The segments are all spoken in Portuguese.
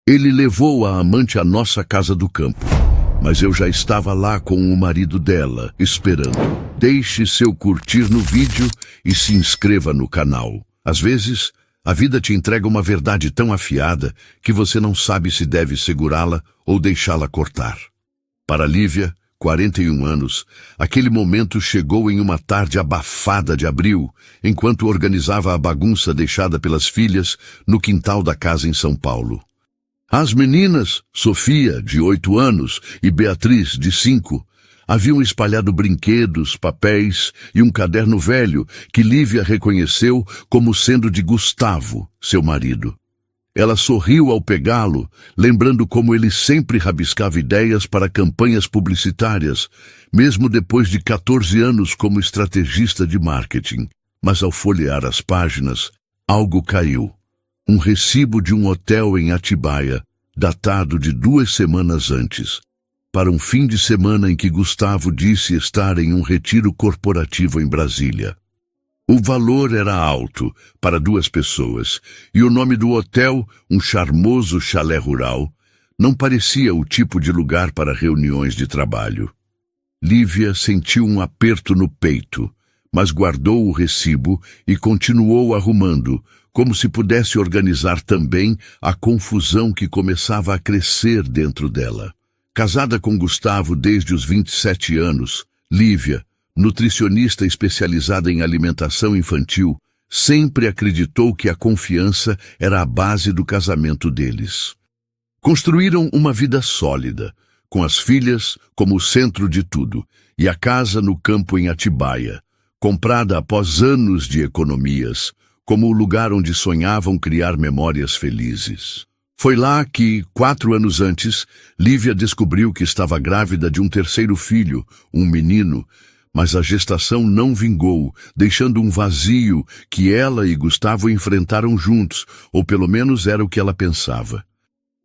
Ele levou a amante à nossa casa do campo, mas eu já estava lá com o marido dela, esperando. Deixe seu curtir no vídeo e se inscreva no canal. Às vezes, a vida te entrega uma verdade tão afiada que você não sabe se deve segurá-la ou deixá-la cortar. Para Lívia, 41 anos, aquele momento chegou em uma tarde abafada de abril, enquanto organizava a bagunça deixada pelas filhas no quintal da casa em São Paulo. As meninas, Sofia, de 8 anos, e Beatriz, de 5, haviam espalhado brinquedos, papéis e um caderno velho que Lívia reconheceu como sendo de Gustavo, seu marido. Ela sorriu ao pegá-lo, lembrando como ele sempre rabiscava ideias para campanhas publicitárias, mesmo depois de 14 anos como estrategista de marketing. Mas ao folhear as páginas, algo caiu. Um recibo de um hotel em Atibaia, datado de 2 semanas antes, para um fim de semana em que Gustavo disse estar em um retiro corporativo em Brasília. O valor era alto para 2 pessoas, e o nome do hotel, um charmoso chalé rural, não parecia o tipo de lugar para reuniões de trabalho. Lívia sentiu um aperto no peito, mas guardou o recibo e continuou arrumando, como se pudesse organizar também a confusão que começava a crescer dentro dela. Casada com Gustavo desde os 27 anos, Lívia, nutricionista especializada em alimentação infantil, sempre acreditou que a confiança era a base do casamento deles. Construíram uma vida sólida, com as filhas como o centro de tudo, e a casa no campo em Atibaia, comprada após anos de economias, como o lugar onde sonhavam criar memórias felizes. Foi lá que, 4 anos antes, Lívia descobriu que estava grávida de um 3º filho, um menino, mas a gestação não vingou, deixando um vazio que ela e Gustavo enfrentaram juntos, ou pelo menos era o que ela pensava.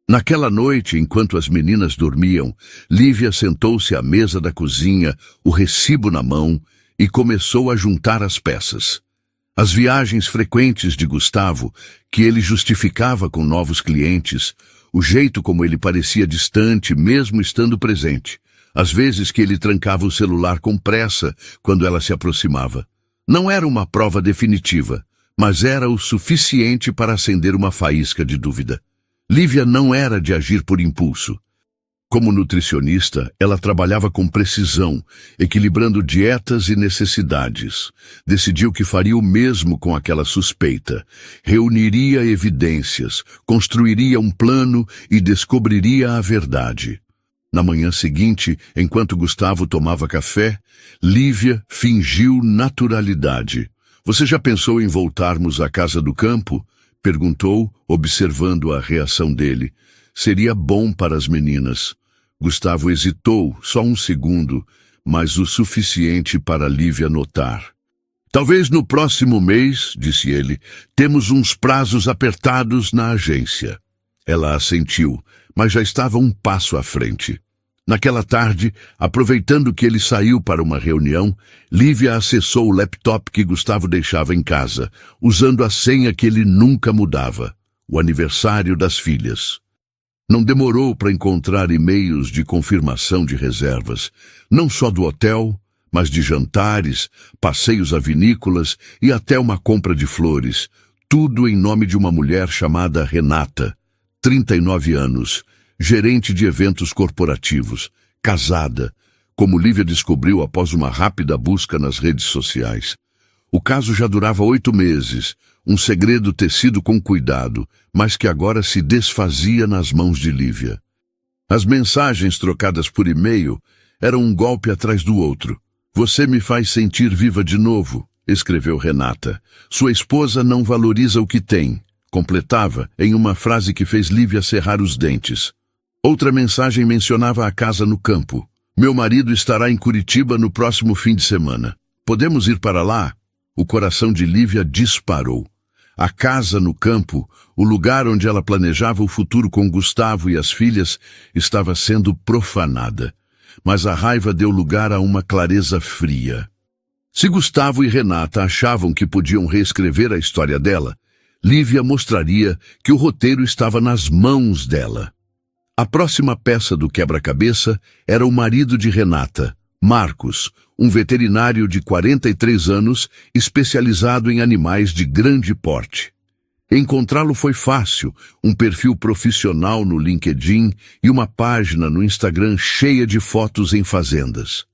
Naquela noite, enquanto as meninas dormiam, Lívia sentou-se à mesa da cozinha, o recibo na mão, e começou a juntar as peças. As viagens frequentes de Gustavo, que ele justificava com novos clientes, o jeito como ele parecia distante mesmo estando presente, às vezes que ele trancava o celular com pressa quando ela se aproximava. Não era uma prova definitiva, mas era o suficiente para acender uma faísca de dúvida. Lívia não era de agir por impulso. Como nutricionista, ela trabalhava com precisão, equilibrando dietas e necessidades. Decidiu que faria o mesmo com aquela suspeita. Reuniria evidências, construiria um plano e descobriria a verdade. Na manhã seguinte, enquanto Gustavo tomava café, Lívia fingiu naturalidade. "Você já pensou em voltarmos à casa do campo?" perguntou, observando a reação dele. "Seria bom para as meninas." Gustavo hesitou só um segundo, mas o suficiente para Lívia notar. "Talvez no próximo mês", disse ele, "temos uns prazos apertados na agência." Ela assentiu, mas já estava um passo à frente. Naquela tarde, aproveitando que ele saiu para uma reunião, Lívia acessou o laptop que Gustavo deixava em casa, usando a senha que ele nunca mudava, o aniversário das filhas. Não demorou para encontrar e-mails de confirmação de reservas, não só do hotel, mas de jantares, passeios a vinícolas e até uma compra de flores, tudo em nome de uma mulher chamada Renata, 39 anos, gerente de eventos corporativos, casada, como Lívia descobriu após uma rápida busca nas redes sociais. O caso já durava 8 meses, um segredo tecido com cuidado, mas que agora se desfazia nas mãos de Lívia. As mensagens trocadas por e-mail eram um golpe atrás do outro. "Você me faz sentir viva de novo", escreveu Renata. "Sua esposa não valoriza o que tem", completava em uma frase que fez Lívia cerrar os dentes. Outra mensagem mencionava a casa no campo. "Meu marido estará em Curitiba no próximo fim de semana. Podemos ir para lá?" O coração de Lívia disparou. A casa no campo, o lugar onde ela planejava o futuro com Gustavo e as filhas, estava sendo profanada. Mas a raiva deu lugar a uma clareza fria. Se Gustavo e Renata achavam que podiam reescrever a história dela, Lívia mostraria que o roteiro estava nas mãos dela. A próxima peça do quebra-cabeça era o marido de Renata, Marcos, um veterinário de 43 anos especializado em animais de grande porte. Encontrá-lo foi fácil, um perfil profissional no LinkedIn e uma página no Instagram cheia de fotos em fazendas.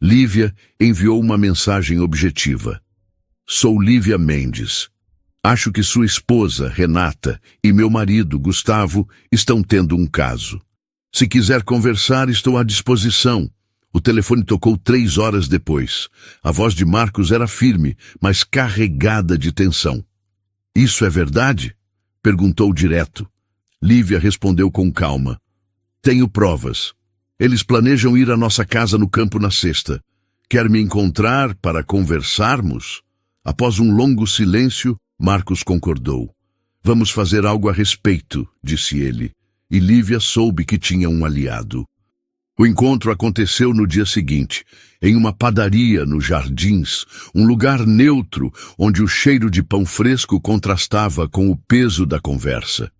Lívia enviou uma mensagem objetiva. Sou Lívia Mendes. Acho que sua esposa, Renata, e meu marido, Gustavo, estão tendo um caso. Se quiser conversar, estou à disposição. O telefone tocou 3 horas depois. A voz de Marcos era firme, mas carregada de tensão. Isso é verdade? Perguntou direto. Lívia respondeu com calma. Tenho provas. Eles planejam ir à nossa casa no campo na sexta. Quer me encontrar para conversarmos? Após um longo silêncio, Marcos concordou. Vamos fazer algo a respeito, disse ele. E Lívia soube que tinha um aliado. O encontro aconteceu no dia seguinte, em uma padaria nos Jardins, um lugar neutro onde o cheiro de pão fresco contrastava com o peso da conversa.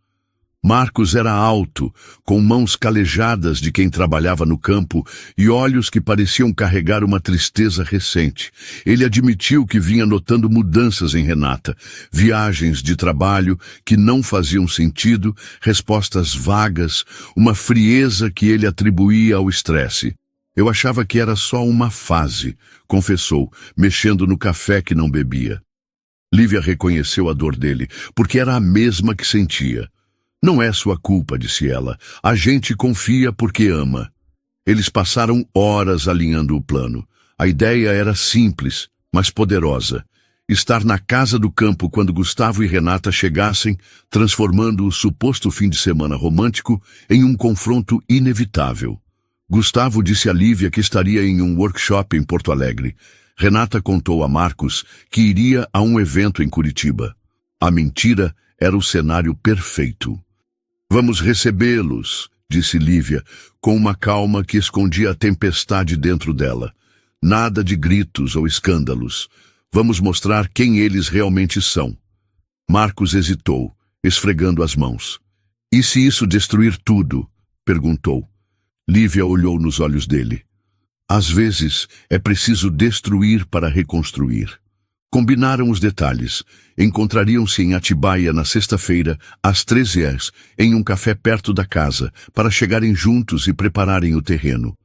Marcos era alto, com mãos calejadas de quem trabalhava no campo e olhos que pareciam carregar uma tristeza recente. Ele admitiu que vinha notando mudanças em Renata, viagens de trabalho que não faziam sentido, respostas vagas, uma frieza que ele atribuía ao estresse. Eu achava que era só uma fase, confessou, mexendo no café que não bebia. Lívia reconheceu a dor dele, porque era a mesma que sentia. Não é sua culpa, disse ela. A gente confia porque ama. Eles passaram horas alinhando o plano. A ideia era simples, mas poderosa. Estar na casa do campo quando Gustavo e Renata chegassem, transformando o suposto fim de semana romântico em um confronto inevitável. Gustavo disse a Lívia que estaria em um workshop em Porto Alegre. Renata contou a Marcos que iria a um evento em Curitiba. A mentira era o cenário perfeito. Vamos recebê-los, disse Lívia, com uma calma que escondia a tempestade dentro dela. Nada de gritos ou escândalos. Vamos mostrar quem eles realmente são. Marcos hesitou, esfregando as mãos. E se isso destruir tudo? Perguntou. Lívia olhou nos olhos dele. Às vezes é preciso destruir para reconstruir. Combinaram os detalhes. Encontrariam-se em Atibaia na sexta-feira, às 13 horas, em um café perto da casa, para chegarem juntos e prepararem o terreno.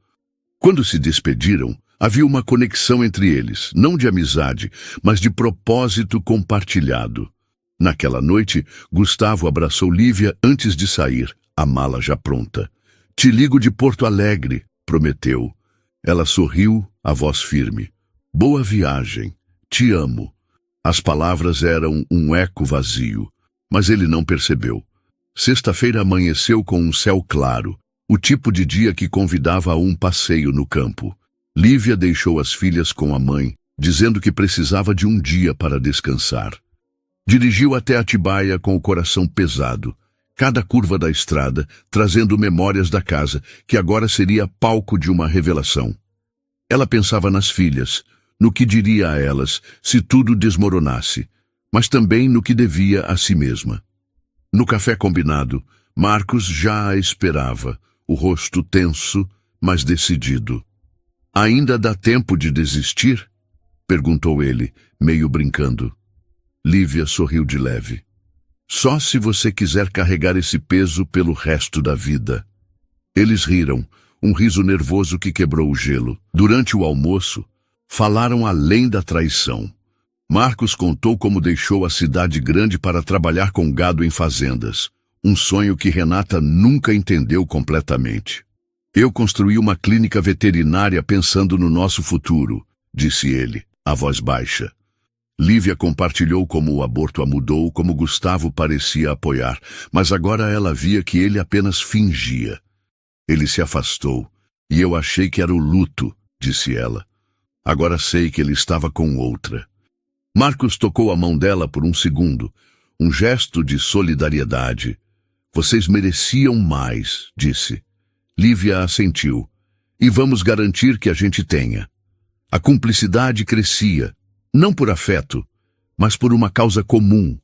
Quando se despediram, havia uma conexão entre eles, não de amizade, mas de propósito compartilhado. Naquela noite, Gustavo abraçou Lívia antes de sair, a mala já pronta. Te ligo de Porto Alegre, prometeu. Ela sorriu, a voz firme. Boa viagem. Te amo. As palavras eram um eco vazio, mas ele não percebeu. Sexta-feira amanheceu com um céu claro, o tipo de dia que convidava a um passeio no campo. Lívia deixou as filhas com a mãe, dizendo que precisava de um dia para descansar. Dirigiu até Atibaia com o coração pesado, cada curva da estrada trazendo memórias da casa, que agora seria palco de uma revelação. Ela pensava nas filhas, no que diria a elas se tudo desmoronasse, mas também no que devia a si mesma. No café combinado, Marcos já a esperava, o rosto tenso, mas decidido. Ainda dá tempo de desistir? Perguntou ele, meio brincando. Lívia sorriu de leve. Só se você quiser carregar esse peso pelo resto da vida. Eles riram, um riso nervoso que quebrou o gelo. Durante o almoço, falaram além da traição. Marcos contou como deixou a cidade grande para trabalhar com gado em fazendas, um sonho que Renata nunca entendeu completamente. Eu construí uma clínica veterinária pensando no nosso futuro, disse ele, a voz baixa. Lívia compartilhou como o aborto a mudou, como Gustavo parecia apoiar, mas agora ela via que ele apenas fingia. Ele se afastou, e eu achei que era o luto, disse ela. Agora sei que ele estava com outra. Marcos tocou a mão dela por um segundo, um gesto de solidariedade. Vocês mereciam mais, disse. Lívia assentiu. E vamos garantir que a gente tenha. A cumplicidade crescia, não por afeto, mas por uma causa comum.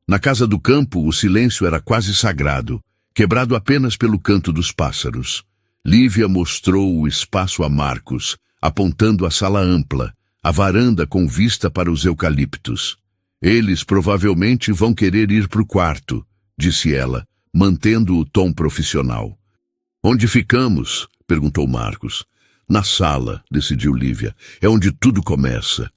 Na casa do campo, o silêncio era quase sagrado, quebrado apenas pelo canto dos pássaros. Lívia mostrou o espaço a Marcos, apontando a sala ampla, a varanda com vista para os eucaliptos. Eles provavelmente vão querer ir para o quarto, disse ela, mantendo o tom profissional. Onde ficamos? Perguntou Marcos. Na sala, decidiu Lívia. É onde tudo começa.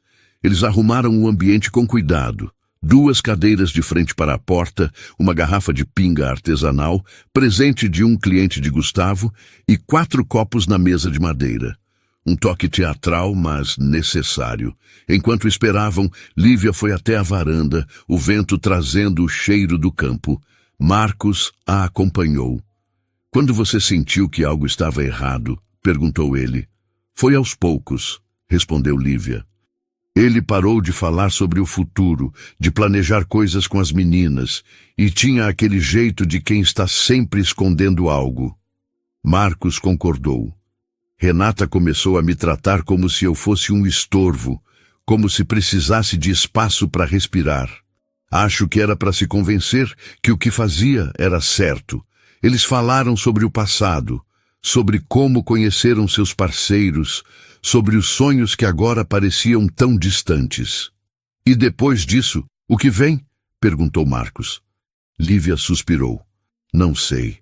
Eles arrumaram o ambiente com cuidado. 2 cadeiras de frente para a porta, uma garrafa de pinga artesanal, presente de um cliente de Gustavo, e 4 copos na mesa de madeira. Um toque teatral, mas necessário. Enquanto esperavam, Lívia foi até a varanda, o vento trazendo o cheiro do campo. Marcos a acompanhou. Quando você sentiu que algo estava errado? Perguntou ele. Foi aos poucos, respondeu Lívia. Ele parou de falar sobre o futuro, de planejar coisas com as meninas, e tinha aquele jeito de quem está sempre escondendo algo. Marcos concordou. Renata começou a me tratar como se eu fosse um estorvo, como se precisasse de espaço para respirar. Acho que era para se convencer que o que fazia era certo. Eles falaram sobre o passado, sobre como conheceram seus parceiros, sobre os sonhos que agora pareciam tão distantes. E depois disso, o que vem? Perguntou Marcos. Lívia suspirou. Não sei.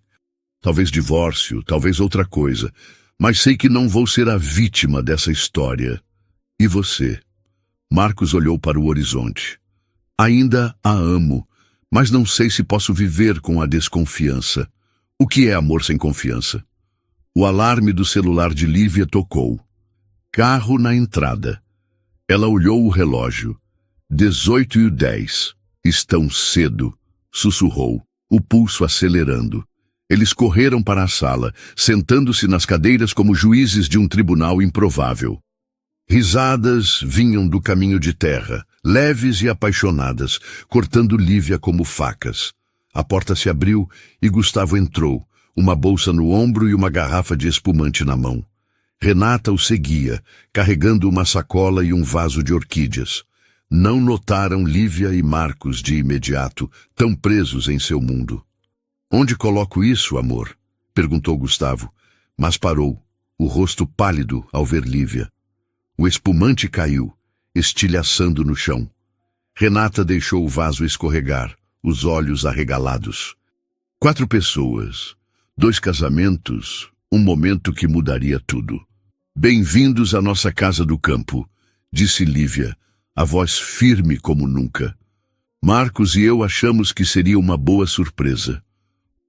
Talvez divórcio, talvez outra coisa. Mas sei que não vou ser a vítima dessa história. E você? Marcos olhou para o horizonte. Ainda a amo, mas não sei se posso viver com a desconfiança. O que é amor sem confiança? O alarme do celular de Lívia tocou. Carro na entrada. Ela olhou o relógio. 18h10. Estão cedo, sussurrou, o pulso acelerando. Eles correram para a sala, sentando-se nas cadeiras como juízes de um tribunal improvável. Risadas vinham do caminho de terra, leves e apaixonadas, cortando Lívia como facas. A porta se abriu e Gustavo entrou, uma bolsa no ombro e uma garrafa de espumante na mão. Renata o seguia, carregando uma sacola e um vaso de orquídeas. Não notaram Lívia e Marcos de imediato, tão presos em seu mundo. Onde coloco isso, amor? Perguntou Gustavo, mas parou, o rosto pálido ao ver Lívia. O espumante caiu, estilhaçando no chão. Renata deixou o vaso escorregar, os olhos arregalados. 4 pessoas, 2 casamentos, um momento que mudaria tudo. Bem-vindos à nossa casa do campo, disse Lívia, a voz firme como nunca. Marcos e eu achamos que seria uma boa surpresa.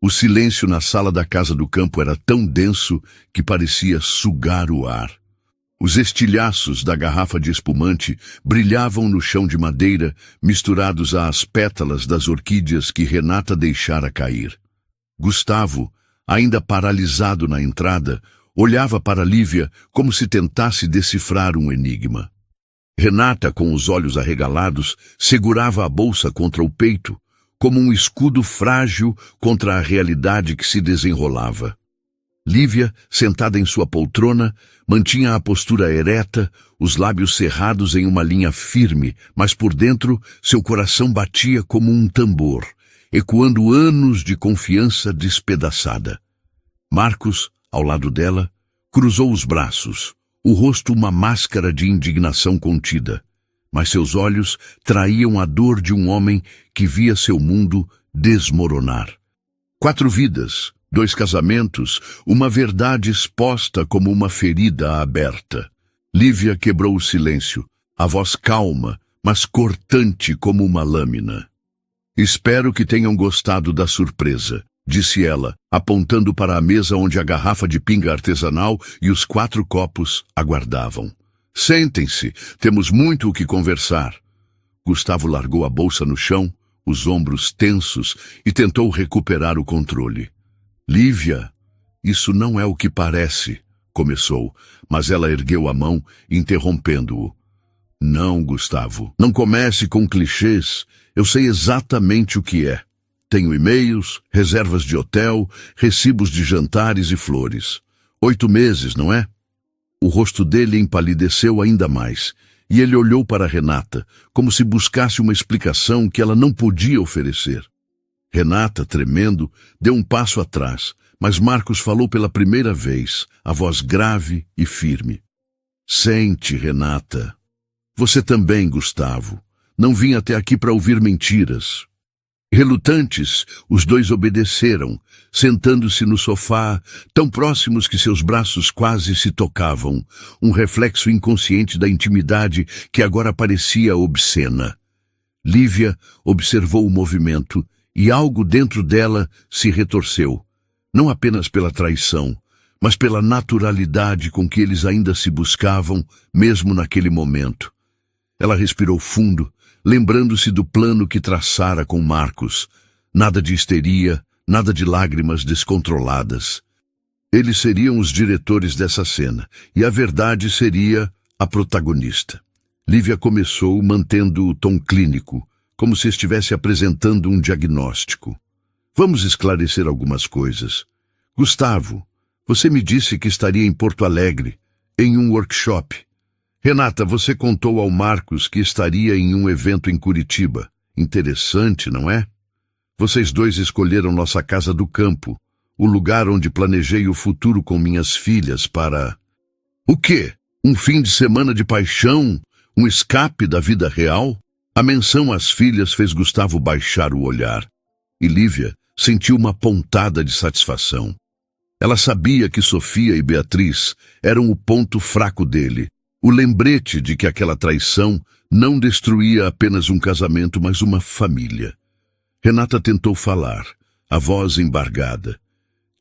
O silêncio na sala da casa do campo era tão denso que parecia sugar o ar. Os estilhaços da garrafa de espumante brilhavam no chão de madeira, misturados às pétalas das orquídeas que Renata deixara cair. Gustavo, ainda paralisado na entrada, olhava para Lívia como se tentasse decifrar um enigma. Renata, com os olhos arregalados, segurava a bolsa contra o peito, como um escudo frágil contra a realidade que se desenrolava. Lívia, sentada em sua poltrona, mantinha a postura ereta, os lábios cerrados em uma linha firme, mas por dentro seu coração batia como um tambor, ecoando anos de confiança despedaçada. Marcos, ao lado dela, cruzou os braços, o rosto uma máscara de indignação contida, mas seus olhos traíam a dor de um homem que via seu mundo desmoronar. 4 vidas, 2 casamentos, uma verdade exposta como uma ferida aberta. Lívia quebrou o silêncio, a voz calma, mas cortante como uma lâmina. Espero que tenham gostado da surpresa, disse ela, apontando para a mesa onde a garrafa de pinga artesanal e os 4 copos aguardavam. Sentem-se, temos muito o que conversar. Gustavo largou a bolsa no chão, os ombros tensos, e tentou recuperar o controle. Lívia, isso não é o que parece, começou, mas ela ergueu a mão, interrompendo-o. Não, Gustavo, não comece com clichês, eu sei exatamente o que é. Tenho e-mails, reservas de hotel, recibos de jantares e flores. 8 meses, não é? O rosto dele empalideceu ainda mais, e ele olhou para Renata, como se buscasse uma explicação que ela não podia oferecer. Renata, tremendo, deu um passo atrás, mas Marcos falou pela primeira vez, a voz grave e firme. Sente, Renata. Você também, Gustavo. Não vim até aqui para ouvir mentiras. Relutantes, os dois obedeceram, sentando-se no sofá, tão próximos que seus braços quase se tocavam, um reflexo inconsciente da intimidade que agora parecia obscena. Lívia observou o movimento e algo dentro dela se retorceu, não apenas pela traição, mas pela naturalidade com que eles ainda se buscavam, mesmo naquele momento. Ela respirou fundo, lembrando-se do plano que traçara com Marcos. Nada de histeria, nada de lágrimas descontroladas. Eles seriam os diretores dessa cena, e a verdade seria a protagonista. Lívia começou mantendo o tom clínico, como se estivesse apresentando um diagnóstico. Vamos esclarecer algumas coisas. Gustavo, você me disse que estaria em Porto Alegre, em um workshop. Renata, você contou ao Marcos que estaria em um evento em Curitiba. Interessante, não é? Vocês dois escolheram nossa casa do campo, o lugar onde planejei o futuro com minhas filhas para... O quê? Um fim de semana de paixão? Um escape da vida real? A menção às filhas fez Gustavo baixar o olhar, e Lívia sentiu uma pontada de satisfação. Ela sabia que Sofia e Beatriz eram o ponto fraco dele, o lembrete de que aquela traição não destruía apenas um casamento, mas uma família. Renata tentou falar, a voz embargada.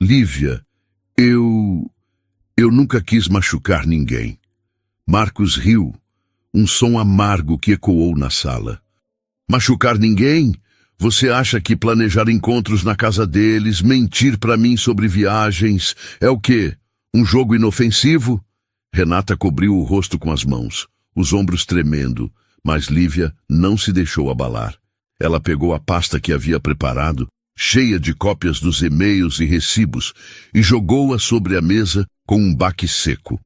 Lívia, eu nunca quis machucar ninguém. Marcos riu, um som amargo que ecoou na sala. Machucar ninguém? Você acha que planejar encontros na casa deles, mentir para mim sobre viagens, é o quê? Um jogo inofensivo? Renata cobriu o rosto com as mãos, os ombros tremendo, mas Lívia não se deixou abalar. Ela pegou a pasta que havia preparado, cheia de cópias dos e-mails e recibos, e jogou-a sobre a mesa com um baque seco.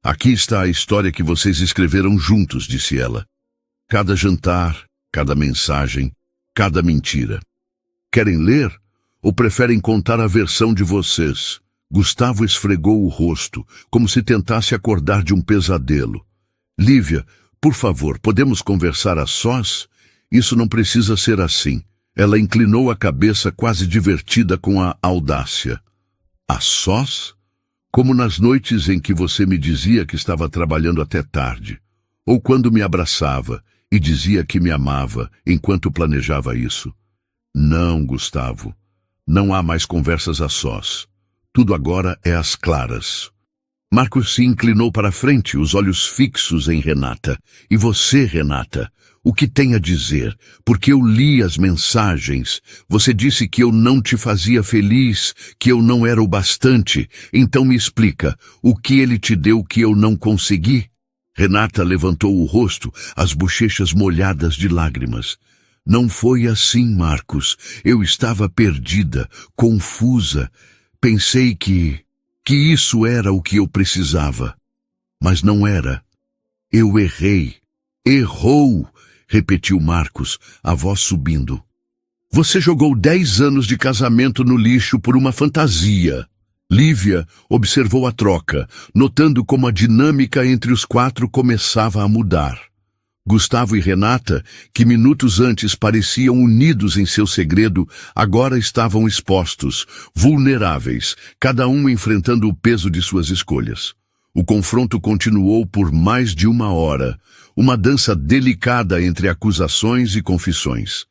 Aqui está a história que vocês escreveram juntos, disse ela. Cada jantar, cada mensagem, cada mentira. Querem ler? Ou preferem contar a versão de vocês? Gustavo esfregou o rosto, como se tentasse acordar de um pesadelo. Lívia, por favor, podemos conversar a sós? Isso não precisa ser assim. Ela inclinou a cabeça quase divertida com a audácia. A sós? Como nas noites em que você me dizia que estava trabalhando até tarde. Ou quando me abraçava e dizia que me amava enquanto planejava isso. Não, Gustavo. Não há mais conversas a sós. Tudo agora é às claras. Marcos se inclinou para a frente, os olhos fixos em Renata. E você, Renata, o que tem a dizer? Porque eu li as mensagens. Você disse que eu não te fazia feliz, que eu não era o bastante. Então me explica, o que ele te deu que eu não consegui? Renata levantou o rosto, as bochechas molhadas de lágrimas. Não foi assim, Marcos. Eu estava perdida, confusa. Pensei que isso era o que eu precisava. Mas não era. Eu errei. Errou, repetiu Marcos, a voz subindo. Você jogou 10 anos de casamento no lixo por uma fantasia. Lívia observou a troca, notando como a dinâmica entre os quatro começava a mudar. Gustavo e Renata, que minutos antes pareciam unidos em seu segredo, agora estavam expostos, vulneráveis, cada um enfrentando o peso de suas escolhas. O confronto continuou por mais de 1 hora, uma dança delicada entre acusações e confissões.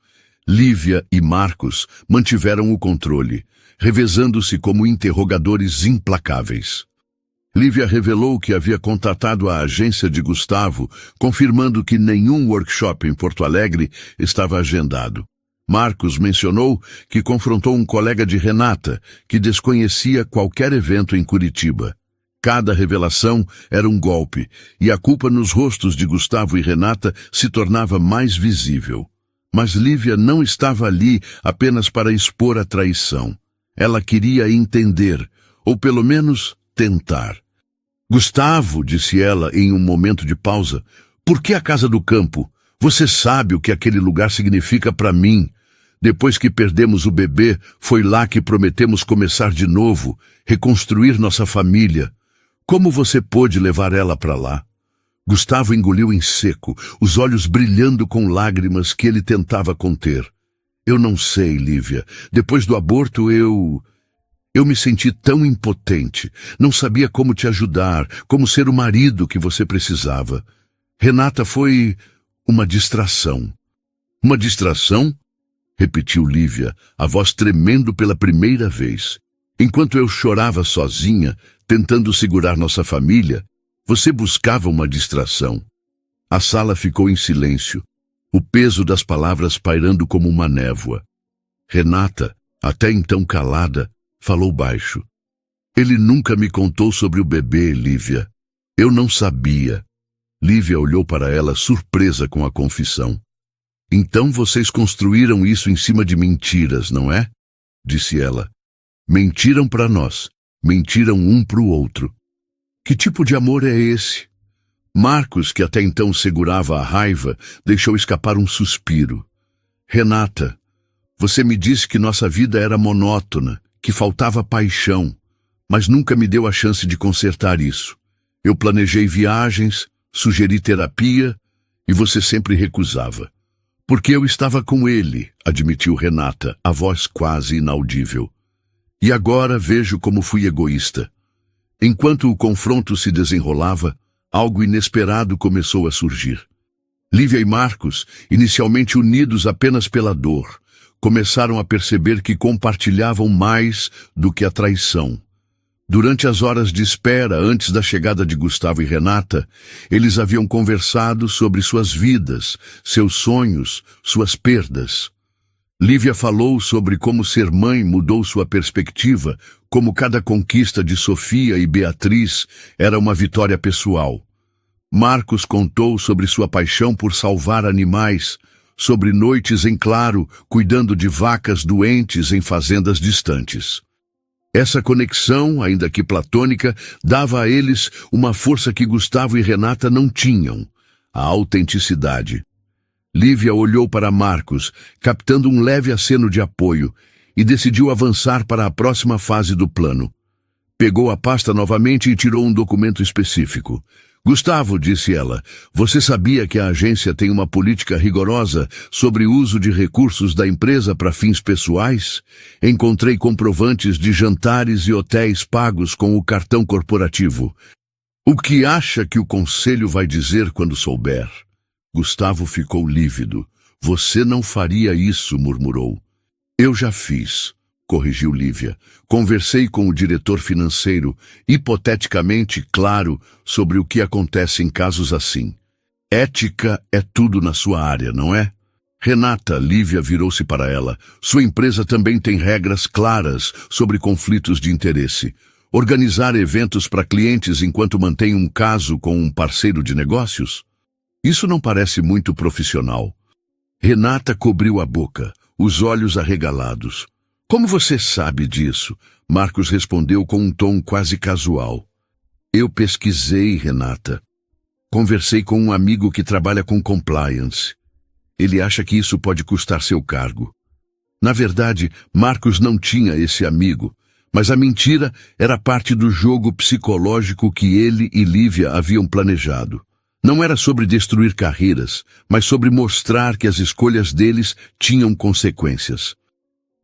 Lívia e Marcos mantiveram o controle, revezando-se como interrogadores implacáveis. Lívia revelou que havia contatado a agência de Gustavo, confirmando que nenhum workshop em Porto Alegre estava agendado. Marcos mencionou que confrontou um colega de Renata, que desconhecia qualquer evento em Curitiba. Cada revelação era um golpe, e a culpa nos rostos de Gustavo e Renata se tornava mais visível. Mas Lívia não estava ali apenas para expor a traição. Ela queria entender, ou pelo menos tentar. Gustavo, disse ela em um momento de pausa, Por que a casa do campo? Você sabe o que aquele lugar significa para mim. Depois que perdemos o bebê, foi lá que prometemos começar de novo, reconstruir nossa família. Como você pôde levar ela para lá? Gustavo engoliu em seco, os olhos brilhando com lágrimas que ele tentava conter. Eu não sei, Lívia. Depois do aborto, eu me senti tão impotente. Não sabia como te ajudar, como ser o marido que você precisava. Renata foi uma distração. Uma distração? Repetiu Lívia, a voz tremendo pela primeira vez. Enquanto eu chorava sozinha, tentando segurar nossa família, você buscava uma distração. A sala ficou em silêncio, o peso das palavras pairando como uma névoa. Renata, até então calada, falou baixo. Ele nunca me contou sobre o bebê, Lívia. Eu não sabia. Lívia olhou para ela surpresa com a confissão. Então vocês construíram isso em cima de mentiras, não é? Disse ela. Mentiram para nós. Mentiram um para o outro. Que tipo de amor é esse? Marcos, que até então segurava a raiva, deixou escapar um suspiro. Renata, você me disse que nossa vida era monótona, que faltava paixão, mas nunca me deu a chance de consertar isso. Eu planejei viagens, sugeri terapia, e você sempre recusava. Porque eu estava com ele, admitiu Renata, a voz quase inaudível. E agora vejo como fui egoísta. Enquanto o confronto se desenrolava, algo inesperado começou a surgir. Lívia e Marcos, inicialmente unidos apenas pela dor, começaram a perceber que compartilhavam mais do que a traição. Durante as horas de espera antes da chegada de Gustavo e Renata, eles haviam conversado sobre suas vidas, seus sonhos, suas perdas. Lívia falou sobre como ser mãe mudou sua perspectiva, como cada conquista de Sofia e Beatriz era uma vitória pessoal. Marcos contou sobre sua paixão por salvar animais, sobre noites em claro, cuidando de vacas doentes em fazendas distantes. Essa conexão, ainda que platônica, dava a eles uma força que Gustavo e Renata não tinham, a autenticidade. Lívia olhou para Marcos, captando um leve aceno de apoio, e decidiu avançar para a próxima fase do plano. Pegou a pasta novamente e tirou um documento específico. Gustavo, disse ela, você sabia que a agência tem uma política rigorosa sobre o uso de recursos da empresa para fins pessoais? Encontrei comprovantes de jantares e hotéis pagos com o cartão corporativo. O que acha que o conselho vai dizer quando souber? Gustavo ficou lívido. Você não faria isso, murmurou. Eu já fiz, corrigiu Lívia. Conversei com o diretor financeiro, hipoteticamente claro, sobre o que acontece em casos assim. Ética é tudo na sua área, não é? Renata, Lívia virou-se para ela. Sua empresa também tem regras claras sobre conflitos de interesse. Organizar eventos para clientes enquanto mantém um caso com um parceiro de negócios? Isso não parece muito profissional. Renata cobriu a boca, os olhos arregalados. Como você sabe disso? Marcos respondeu com um tom quase casual. Eu pesquisei, Renata. Conversei com um amigo que trabalha com compliance. Ele acha que isso pode custar seu cargo. Na verdade, Marcos não tinha esse amigo, mas a mentira era parte do jogo psicológico que ele e Lívia haviam planejado. Não era sobre destruir carreiras, mas sobre mostrar que as escolhas deles tinham consequências.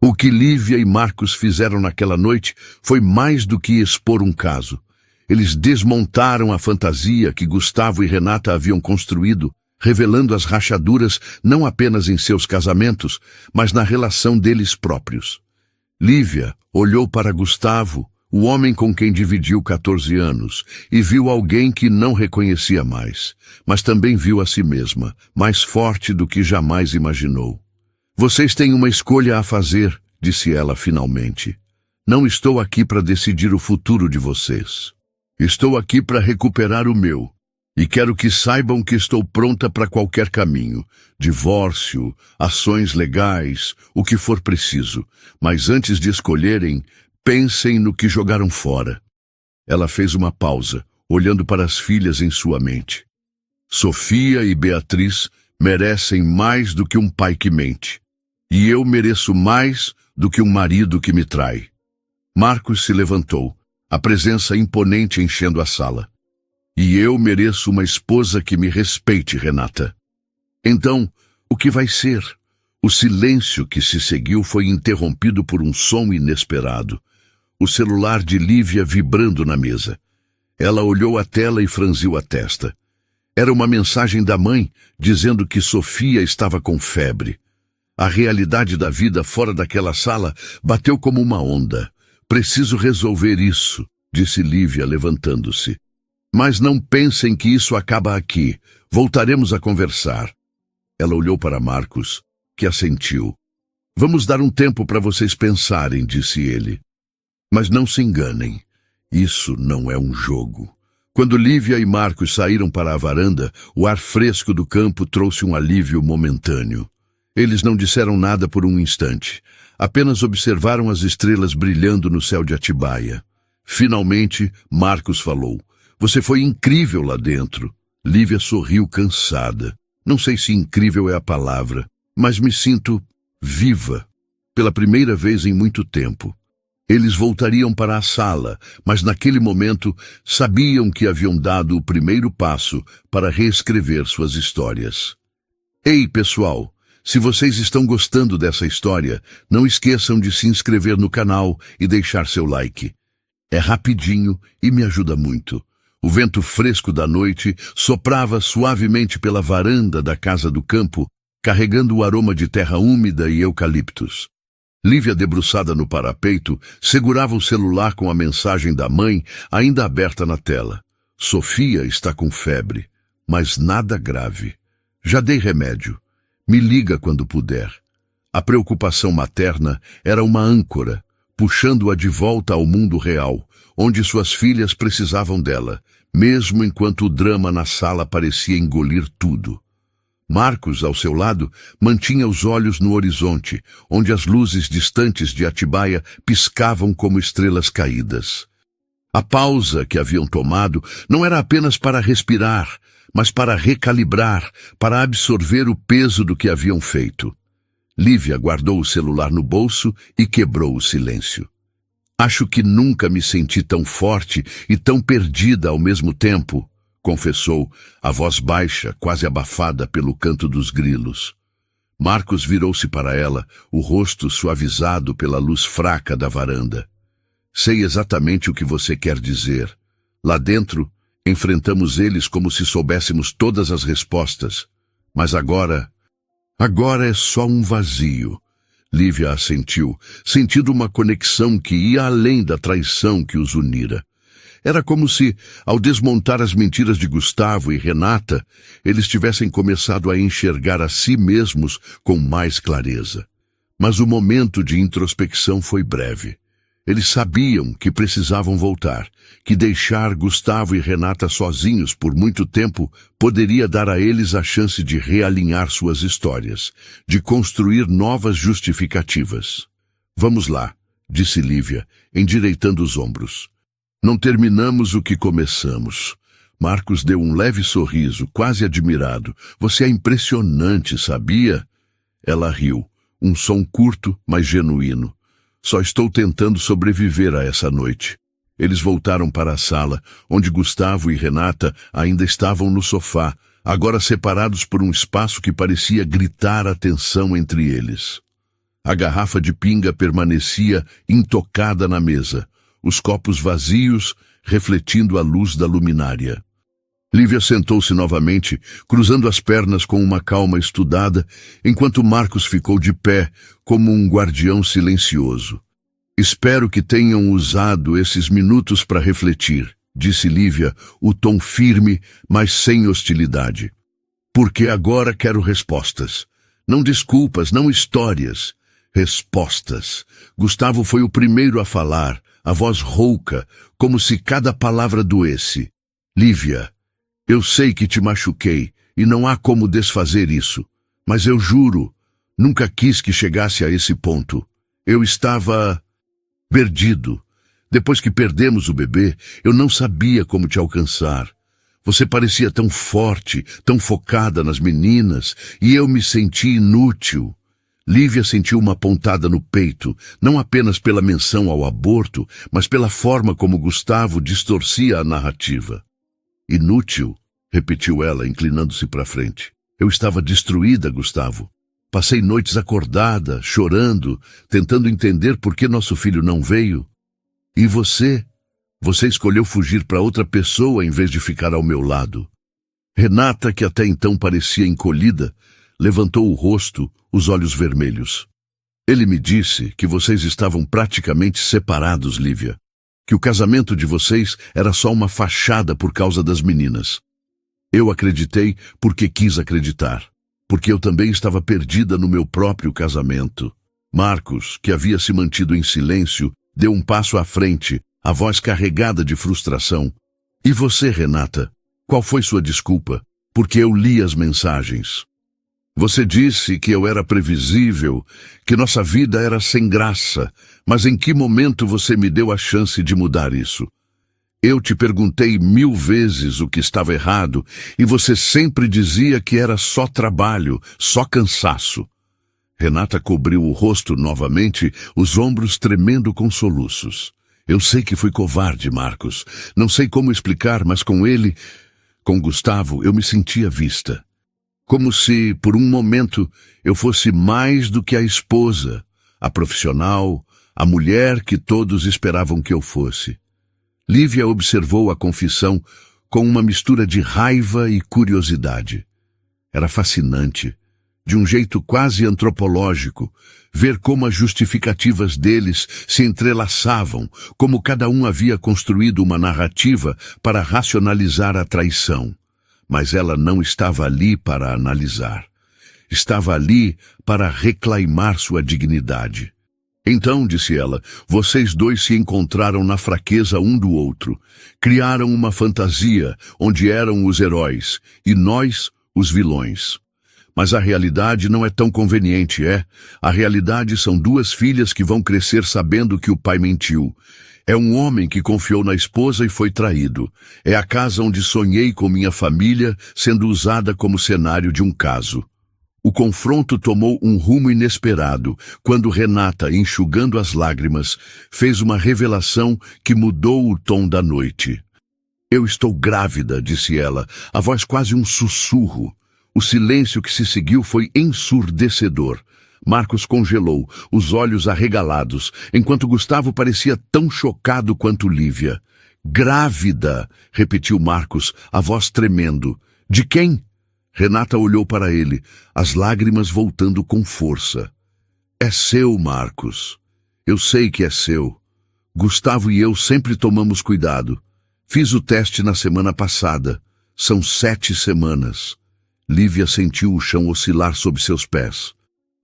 O que Lívia e Marcos fizeram naquela noite foi mais do que expor um caso. Eles desmontaram a fantasia que Gustavo e Renata haviam construído, revelando as rachaduras não apenas em seus casamentos, mas na relação deles próprios. Lívia olhou para Gustavo, o homem com quem dividiu 14 anos, e viu alguém que não reconhecia mais, mas também viu a si mesma, mais forte do que jamais imaginou. Vocês têm uma escolha a fazer, disse ela finalmente. Não estou aqui para decidir o futuro de vocês. Estou aqui para recuperar o meu. E quero que saibam que estou pronta para qualquer caminho. Divórcio, ações legais, o que for preciso. Mas antes de escolherem, pensem no que jogaram fora. Ela fez uma pausa, olhando para as filhas em sua mente. Sofia e Beatriz merecem mais do que um pai que mente. E eu mereço mais do que um marido que me trai. Marcos se levantou, a presença imponente enchendo a sala. E eu mereço uma esposa que me respeite, Renata. Então, o que vai ser? O silêncio que se seguiu foi interrompido por um som inesperado. O celular de Lívia vibrando na mesa. Ela olhou a tela e franziu a testa. Era uma mensagem da mãe dizendo que Sofia estava com febre. A realidade da vida fora daquela sala bateu como uma onda. Preciso resolver isso, disse Lívia, levantando-se. Mas não pensem que isso acaba aqui. Voltaremos a conversar. Ela olhou para Marcos, que assentiu. Vamos dar um tempo para vocês pensarem, disse ele. Mas não se enganem. Isso não é um jogo. Quando Lívia e Marcos saíram para a varanda, o ar fresco do campo trouxe um alívio momentâneo. Eles não disseram nada por um instante. Apenas observaram as estrelas brilhando no céu de Atibaia. Finalmente, Marcos falou. Você foi incrível lá dentro. Lívia sorriu cansada. Não sei se incrível é a palavra, mas me sinto viva. Pela primeira vez em muito tempo. Eles voltariam para a sala, mas naquele momento sabiam que haviam dado o primeiro passo para reescrever suas histórias. Ei, pessoal! Se vocês estão gostando dessa história, não esqueçam de se inscrever no canal e deixar seu like. É rapidinho e me ajuda muito. O vento fresco da noite soprava suavemente pela varanda da casa do campo, carregando o aroma de terra úmida e eucaliptos. Lívia, debruçada no parapeito, segurava o celular com a mensagem da mãe ainda aberta na tela. Sofia está com febre, mas nada grave. Já dei remédio. Me liga quando puder. A preocupação materna era uma âncora, puxando-a de volta ao mundo real, onde suas filhas precisavam dela, mesmo enquanto o drama na sala parecia engolir tudo. Marcos, ao seu lado, mantinha os olhos no horizonte, onde as luzes distantes de Atibaia piscavam como estrelas caídas. A pausa que haviam tomado não era apenas para respirar, mas para recalibrar, para absorver o peso do que haviam feito. Lívia guardou o celular no bolso e quebrou o silêncio. Acho que nunca me senti tão forte e tão perdida ao mesmo tempo, confessou, a voz baixa, quase abafada pelo canto dos grilos. Marcos virou-se para ela, o rosto suavizado pela luz fraca da varanda. Sei exatamente o que você quer dizer. Lá dentro, enfrentamos eles como se soubéssemos todas as respostas. Mas agora é só um vazio. Lívia assentiu, sentindo uma conexão que ia além da traição que os unira. Era como se, ao desmontar as mentiras de Gustavo e Renata, eles tivessem começado a enxergar a si mesmos com mais clareza. Mas o momento de introspecção foi breve. Eles sabiam que precisavam voltar, que deixar Gustavo e Renata sozinhos por muito tempo poderia dar a eles a chance de realinhar suas histórias, de construir novas justificativas. Vamos lá, disse Lívia, endireitando os ombros. Não terminamos o que começamos. Marcos deu um leve sorriso, quase admirado. Você é impressionante, sabia? Ela riu, um som curto, mas genuíno. Só estou tentando sobreviver a essa noite. Eles voltaram para a sala, onde Gustavo e Renata ainda estavam no sofá, agora separados por um espaço que parecia gritar a tensão entre eles. A garrafa de pinga permanecia intocada na mesa, os copos vazios refletindo a luz da luminária. Lívia sentou-se novamente, cruzando as pernas com uma calma estudada, enquanto Marcos ficou de pé, como um guardião silencioso. Espero que tenham usado esses minutos para refletir, disse Lívia, o tom firme, mas sem hostilidade. Porque agora quero respostas. Não desculpas, não histórias. Respostas. Gustavo foi o primeiro a falar, a voz rouca, como se cada palavra doesse. Lívia, eu sei que te machuquei e não há como desfazer isso, mas eu juro, nunca quis que chegasse a esse ponto. Eu estava perdido. Depois que perdemos o bebê, eu não sabia como te alcançar. Você parecia tão forte, tão focada nas meninas, e eu me senti inútil. Lívia sentiu uma pontada no peito, não apenas pela menção ao aborto, mas pela forma como Gustavo distorcia a narrativa. Inútil, repetiu ela, inclinando-se para frente. Eu estava destruída, Gustavo. Passei noites acordada, chorando, tentando entender por que nosso filho não veio. E você? Você escolheu fugir para outra pessoa em vez de ficar ao meu lado. Renata, que até então parecia encolhida, levantou o rosto, os olhos vermelhos. Ele me disse que vocês estavam praticamente separados, Lívia. Que o casamento de vocês era só uma fachada por causa das meninas. Eu acreditei porque quis acreditar. Porque eu também estava perdida no meu próprio casamento. Marcos, que havia se mantido em silêncio, deu um passo à frente, a voz carregada de frustração. E você, Renata? Qual foi sua desculpa? Porque eu li as mensagens. Você disse que eu era previsível, que nossa vida era sem graça, mas em que momento você me deu a chance de mudar isso? Eu te perguntei 1000 vezes o que estava errado e você sempre dizia que era só trabalho, só cansaço. Renata cobriu o rosto novamente, os ombros tremendo com soluços. Eu sei que fui covarde, Marcos. Não sei como explicar, mas com ele, com Gustavo, eu me sentia vista. Como se, por um momento, eu fosse mais do que a esposa, a profissional, a mulher que todos esperavam que eu fosse. Lívia observou a confissão com uma mistura de raiva e curiosidade. Era fascinante, de um jeito quase antropológico, ver como as justificativas deles se entrelaçavam, como cada um havia construído uma narrativa para racionalizar a traição. Mas ela não estava ali para analisar. Estava ali para reclamar sua dignidade. Então, disse ela, vocês dois se encontraram na fraqueza um do outro. Criaram uma fantasia onde eram os heróis e nós, os vilões. Mas a realidade não é tão conveniente, é? A realidade são 2 filhas que vão crescer sabendo que o pai mentiu. É um homem que confiou na esposa e foi traído. É a casa onde sonhei com minha família sendo usada como cenário de um caso. O confronto tomou um rumo inesperado, quando Renata, enxugando as lágrimas, fez uma revelação que mudou o tom da noite. Eu estou grávida, disse ela, a voz quase um sussurro. O silêncio que se seguiu foi ensurdecedor. Marcos congelou, os olhos arregalados, enquanto Gustavo parecia tão chocado quanto Lívia. Grávida, repetiu Marcos, a voz tremendo. De quem? Renata olhou para ele, as lágrimas voltando com força. É seu, Marcos. Eu sei que é seu. Gustavo e eu sempre tomamos cuidado. Fiz o teste na semana passada. São 7 semanas. Lívia sentiu o chão oscilar sob seus pés.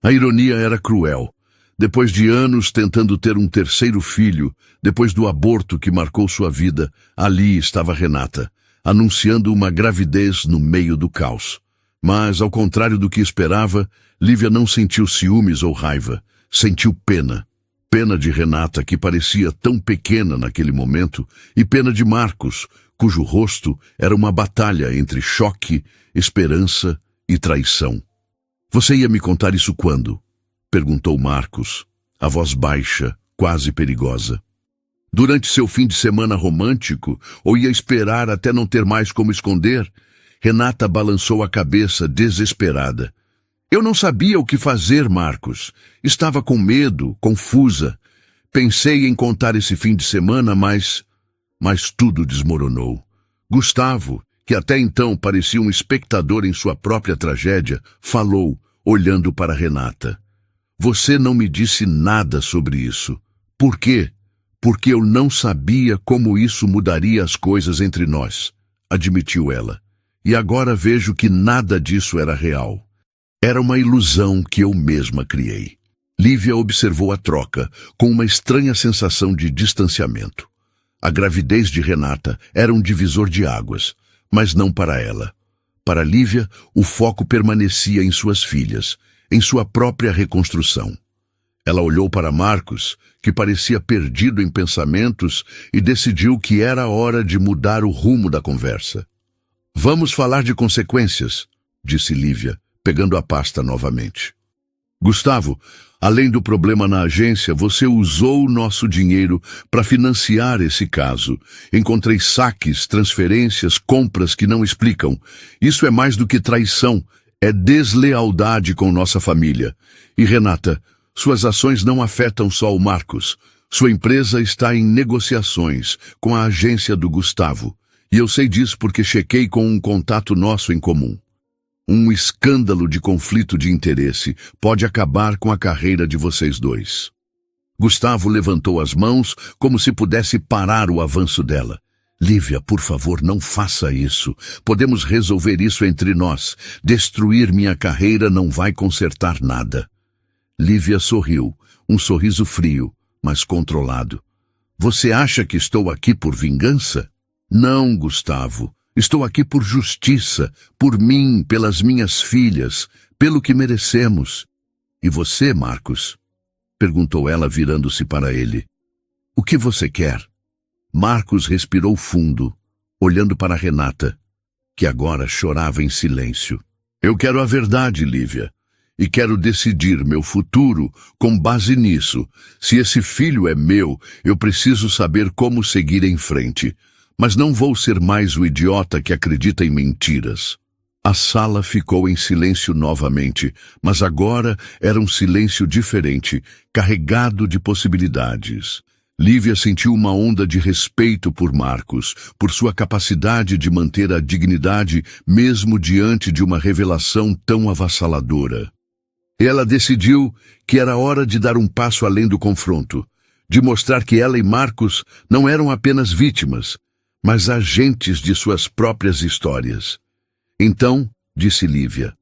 A ironia era cruel. Depois de anos tentando ter um terceiro filho, depois do aborto que marcou sua vida, ali estava Renata, anunciando uma gravidez no meio do caos. Mas, ao contrário do que esperava, Lívia não sentiu ciúmes ou raiva. Sentiu pena. Pena de Renata, que parecia tão pequena naquele momento, e pena de Marcos, cujo rosto era uma batalha entre choque, esperança e traição. Você ia me contar isso quando? Perguntou Marcos, a voz baixa, quase perigosa. Durante seu fim de semana romântico, ou ia esperar até não ter mais como esconder? Renata balançou a cabeça, desesperada. Eu não sabia o que fazer, Marcos. Estava com medo, confusa. Pensei em contar esse fim de semana, mas tudo desmoronou. Gustavo, que até então parecia um espectador em sua própria tragédia, falou, olhando para Renata. Você não me disse nada sobre isso. Por quê? Porque eu não sabia como isso mudaria as coisas entre nós, admitiu ela. E agora vejo que nada disso era real. Era uma ilusão que eu mesma criei. Lívia observou a troca, com uma estranha sensação de distanciamento. A gravidez de Renata era um divisor de águas, mas não para ela. Para Lívia, o foco permanecia em suas filhas, em sua própria reconstrução. Ela olhou para Marcos, que parecia perdido em pensamentos, e decidiu que era hora de mudar o rumo da conversa. Vamos falar de consequências, disse Lívia, pegando a pasta novamente. Gustavo, além do problema na agência, você usou o nosso dinheiro para financiar esse caso. Encontrei saques, transferências, compras que não explicam. Isso é mais do que traição, é deslealdade com nossa família. E Renata, suas ações não afetam só o Marcos. Sua empresa está em negociações com a agência do Gustavo. E eu sei disso porque chequei com um contato nosso em comum. Um escândalo de conflito de interesse pode acabar com a carreira de vocês dois. Gustavo levantou as mãos como se pudesse parar o avanço dela. Lívia, por favor, não faça isso. Podemos resolver isso entre nós. Destruir minha carreira não vai consertar nada. Lívia sorriu, um sorriso frio, mas controlado. Você acha que estou aqui por vingança? Não, Gustavo. Estou aqui por justiça, por mim, pelas minhas filhas, pelo que merecemos. E você, Marcos? Perguntou ela, virando-se para ele. O que você quer? Marcos respirou fundo, olhando para Renata, que agora chorava em silêncio. Eu quero a verdade, Lívia, e quero decidir meu futuro com base nisso. Se esse filho é meu, eu preciso saber como seguir em frente. Mas não vou ser mais o idiota que acredita em mentiras. A sala ficou em silêncio novamente, mas agora era um silêncio diferente, carregado de possibilidades. Lívia sentiu uma onda de respeito por Marcos, por sua capacidade de manter a dignidade mesmo diante de uma revelação tão avassaladora. Ela decidiu que era hora de dar um passo além do confronto, de mostrar que ela e Marcos não eram apenas vítimas, mas agentes de suas próprias histórias. Então, disse Lívia,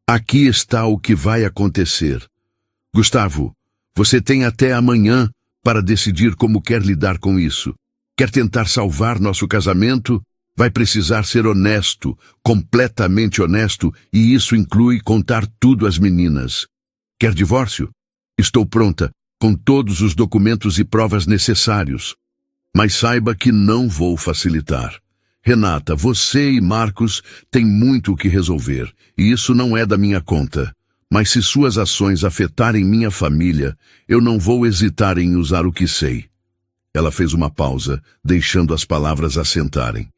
aqui está o que vai acontecer. Gustavo, você tem até amanhã para decidir como quer lidar com isso. Quer tentar salvar nosso casamento? Vai precisar ser honesto, completamente honesto, e isso inclui contar tudo às meninas. Quer divórcio? Estou pronta, com todos os documentos e provas necessários. Mas saiba que não vou facilitar. Renata, você e Marcos têm muito o que resolver, e isso não é da minha conta. Mas se suas ações afetarem minha família, eu não vou hesitar em usar o que sei. Ela fez uma pausa, deixando as palavras assentarem.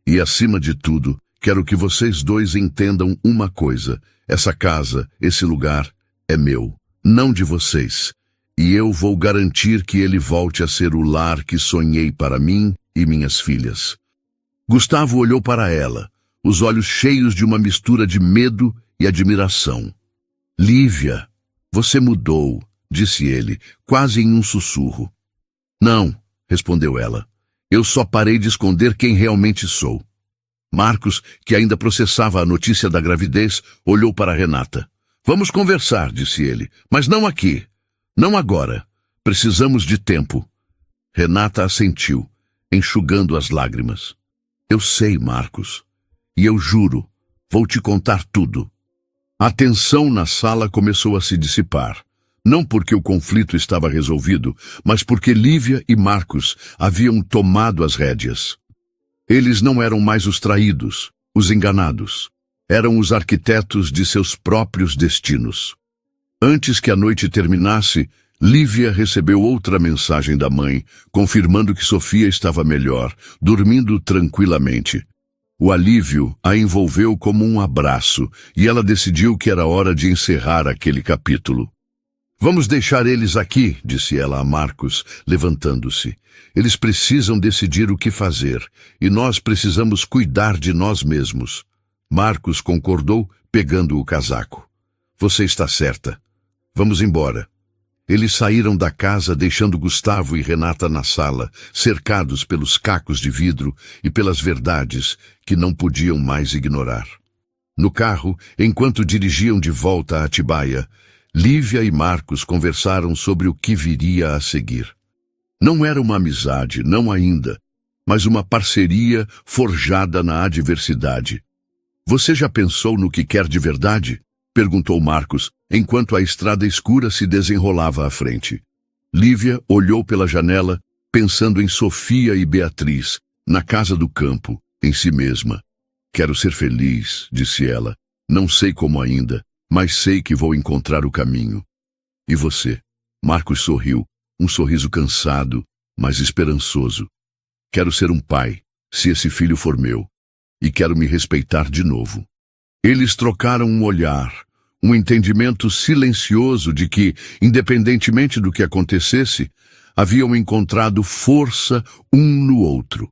E acima de tudo, quero que vocês dois entendam uma coisa. Essa casa, esse lugar, é meu, não de vocês. E eu vou garantir que ele volte a ser o lar que sonhei para mim e minhas filhas. Gustavo olhou para ela, os olhos cheios de uma mistura de medo e admiração. Lívia, você mudou, disse ele, quase em um sussurro. Não, respondeu ela. Eu só parei de esconder quem realmente sou. Marcos, que ainda processava a notícia da gravidez, olhou para Renata. Vamos conversar, disse ele, mas não aqui. Não agora. Precisamos de tempo. Renata assentiu, enxugando as lágrimas. Eu sei, Marcos. E eu juro, vou te contar tudo. A tensão na sala começou a se dissipar. Não porque o conflito estava resolvido, mas porque Lívia e Marcos haviam tomado as rédeas. Eles não eram mais os traídos, os enganados. Eram os arquitetos de seus próprios destinos. Antes que a noite terminasse, Lívia recebeu outra mensagem da mãe, confirmando que Sofia estava melhor, dormindo tranquilamente. O alívio a envolveu como um abraço, e ela decidiu que era hora de encerrar aquele capítulo. Vamos deixar eles aqui, disse ela a Marcos, levantando-se. Eles precisam decidir o que fazer, e nós precisamos cuidar de nós mesmos. Marcos concordou, pegando o casaco. Você está certa. Vamos embora. Eles saíram da casa, deixando Gustavo e Renata na sala, cercados pelos cacos de vidro e pelas verdades que não podiam mais ignorar. No carro, enquanto dirigiam de volta a Atibaia, Lívia e Marcos conversaram sobre o que viria a seguir. Não era uma amizade, não ainda, mas uma parceria forjada na adversidade. Você já pensou no que quer de verdade? Perguntou Marcos, enquanto a estrada escura se desenrolava à frente. Lívia olhou pela janela, pensando em Sofia e Beatriz, na casa do campo, em si mesma. Quero ser feliz, disse ela. Não sei como ainda, mas sei que vou encontrar o caminho. E você? Marcos sorriu, um sorriso cansado, mas esperançoso. Quero ser um pai, se esse filho for meu, e quero me respeitar de novo. Eles trocaram um olhar, um entendimento silencioso de que, independentemente do que acontecesse, haviam encontrado força um no outro.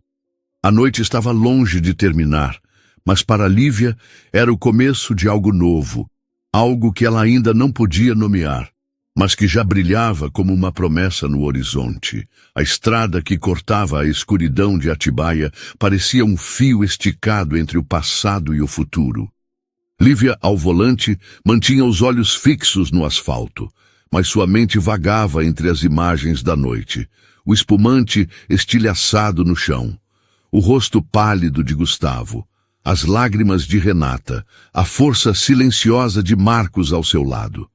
A noite estava longe de terminar, mas para Lívia era o começo de algo novo, algo que ela ainda não podia nomear, mas que já brilhava como uma promessa no horizonte. A estrada que cortava a escuridão de Atibaia parecia um fio esticado entre o passado e o futuro. Lívia, ao volante, mantinha os olhos fixos no asfalto, mas sua mente vagava entre as imagens da noite. O espumante estilhaçado no chão, o rosto pálido de Gustavo, as lágrimas de Renata, a força silenciosa de Marcos ao seu lado.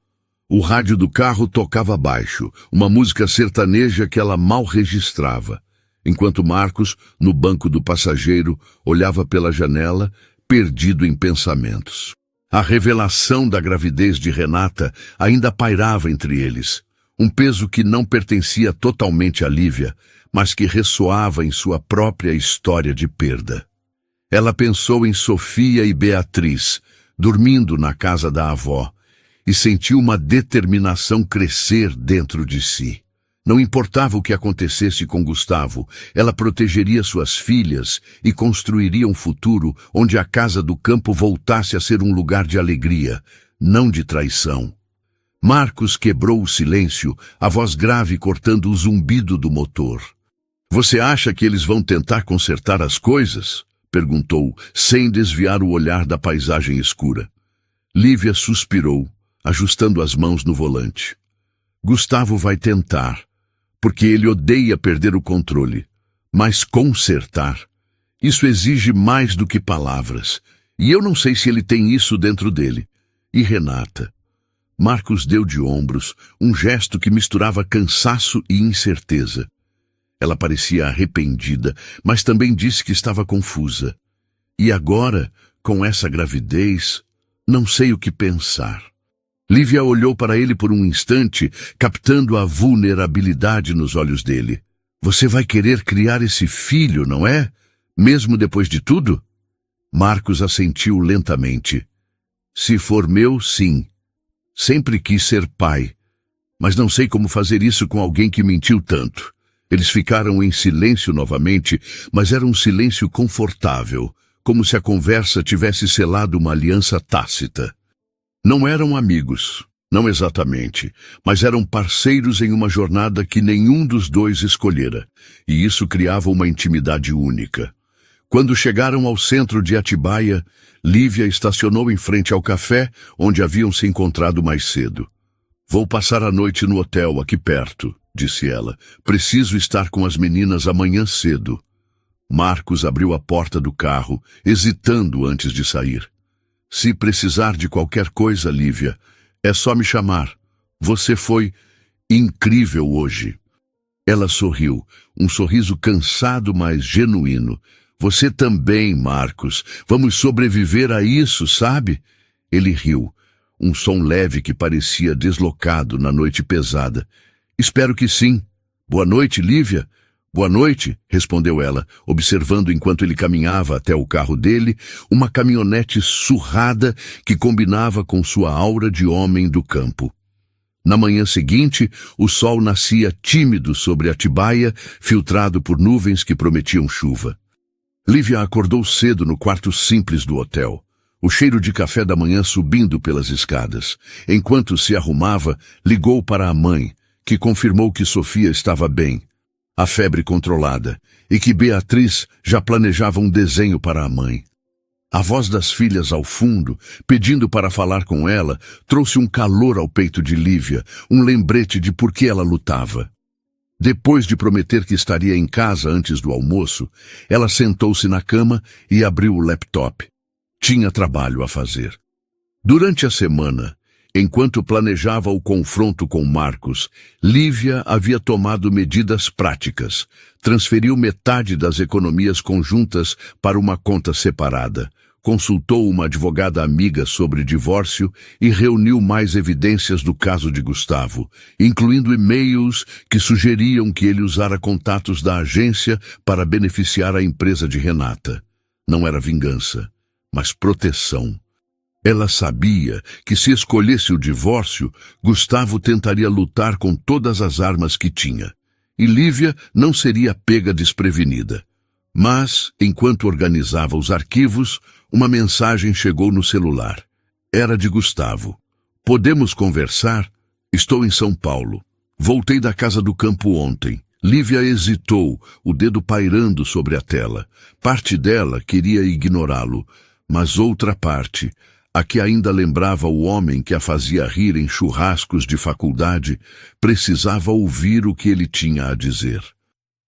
O rádio do carro tocava baixo, uma música sertaneja que ela mal registrava, enquanto Marcos, no banco do passageiro, olhava pela janela, perdido em pensamentos. A revelação da gravidez de Renata ainda pairava entre eles, um peso que não pertencia totalmente a Lívia, mas que ressoava em sua própria história de perda. Ela pensou em Sofia e Beatriz, dormindo na casa da avó, e sentiu uma determinação crescer dentro de si. Não importava o que acontecesse com Gustavo, ela protegeria suas filhas e construiria um futuro onde a casa do campo voltasse a ser um lugar de alegria, não de traição. Marcos quebrou o silêncio, a voz grave cortando o zumbido do motor. "Você acha que eles vão tentar consertar as coisas?" perguntou, sem desviar o olhar da paisagem escura. Lívia suspirou, ajustando as mãos no volante. "Gustavo vai tentar, porque ele odeia perder o controle. Mas consertar, isso exige mais do que palavras. E eu não sei se ele tem isso dentro dele. E Renata?" Marcos deu de ombros, um gesto que misturava cansaço e incerteza. Ela parecia arrependida, mas também disse que estava confusa. "E agora, com essa gravidez, não sei o que pensar." Lívia olhou para ele por um instante, captando a vulnerabilidade nos olhos dele. "Você vai querer criar esse filho, não é? Mesmo depois de tudo?" Marcos assentiu lentamente. "Se for meu, sim. Sempre quis ser pai, mas não sei como fazer isso com alguém que mentiu tanto." Eles ficaram em silêncio novamente, mas era um silêncio confortável, como se a conversa tivesse selado uma aliança tácita. Não eram amigos, não exatamente, mas eram parceiros em uma jornada que nenhum dos dois escolhera, e isso criava uma intimidade única. Quando chegaram ao centro de Atibaia, Lívia estacionou em frente ao café, onde haviam se encontrado mais cedo. "Vou passar a noite no hotel aqui perto", disse ela. "Preciso estar com as meninas amanhã cedo." Marcos abriu a porta do carro, hesitando antes de sair. "Se precisar de qualquer coisa, Lívia, é só me chamar. Você foi incrível hoje." Ela sorriu, um sorriso cansado, mas genuíno. "Você também, Marcos. Vamos sobreviver a isso, sabe?" Ele riu, um som leve que parecia deslocado na noite pesada. "Espero que sim. Boa noite, Lívia." "Boa noite", respondeu ela, observando enquanto ele caminhava até o carro dele, uma caminhonete surrada que combinava com sua aura de homem do campo. Na manhã seguinte, o sol nascia tímido sobre Atibaia, filtrado por nuvens que prometiam chuva. Lívia acordou cedo no quarto simples do hotel, o cheiro de café da manhã subindo pelas escadas. Enquanto se arrumava, ligou para a mãe, que confirmou que Sofia estava bem, a febre controlada, e que Beatriz já planejava um desenho para a mãe. A voz das filhas ao fundo, pedindo para falar com ela, trouxe um calor ao peito de Lívia, um lembrete de por que ela lutava. Depois de prometer que estaria em casa antes do almoço, ela sentou-se na cama e abriu o laptop. Tinha trabalho a fazer. Durante a semana, enquanto planejava o confronto com Marcos, Lívia havia tomado medidas práticas. Transferiu metade das economias conjuntas para uma conta separada, consultou uma advogada amiga sobre divórcio e reuniu mais evidências do caso de Gustavo, incluindo e-mails que sugeriam que ele usara contatos da agência para beneficiar a empresa de Renata. Não era vingança, mas proteção. Ela sabia que se escolhesse o divórcio, Gustavo tentaria lutar com todas as armas que tinha, e Lívia não seria pega desprevenida. Mas, enquanto organizava os arquivos, uma mensagem chegou no celular. Era de Gustavo. "Podemos conversar? Estou em São Paulo. Voltei da casa do campo ontem." Lívia hesitou, o dedo pairando sobre a tela. Parte dela queria ignorá-lo, mas outra parte, a que ainda lembrava o homem que a fazia rir em churrascos de faculdade, precisava ouvir o que ele tinha a dizer.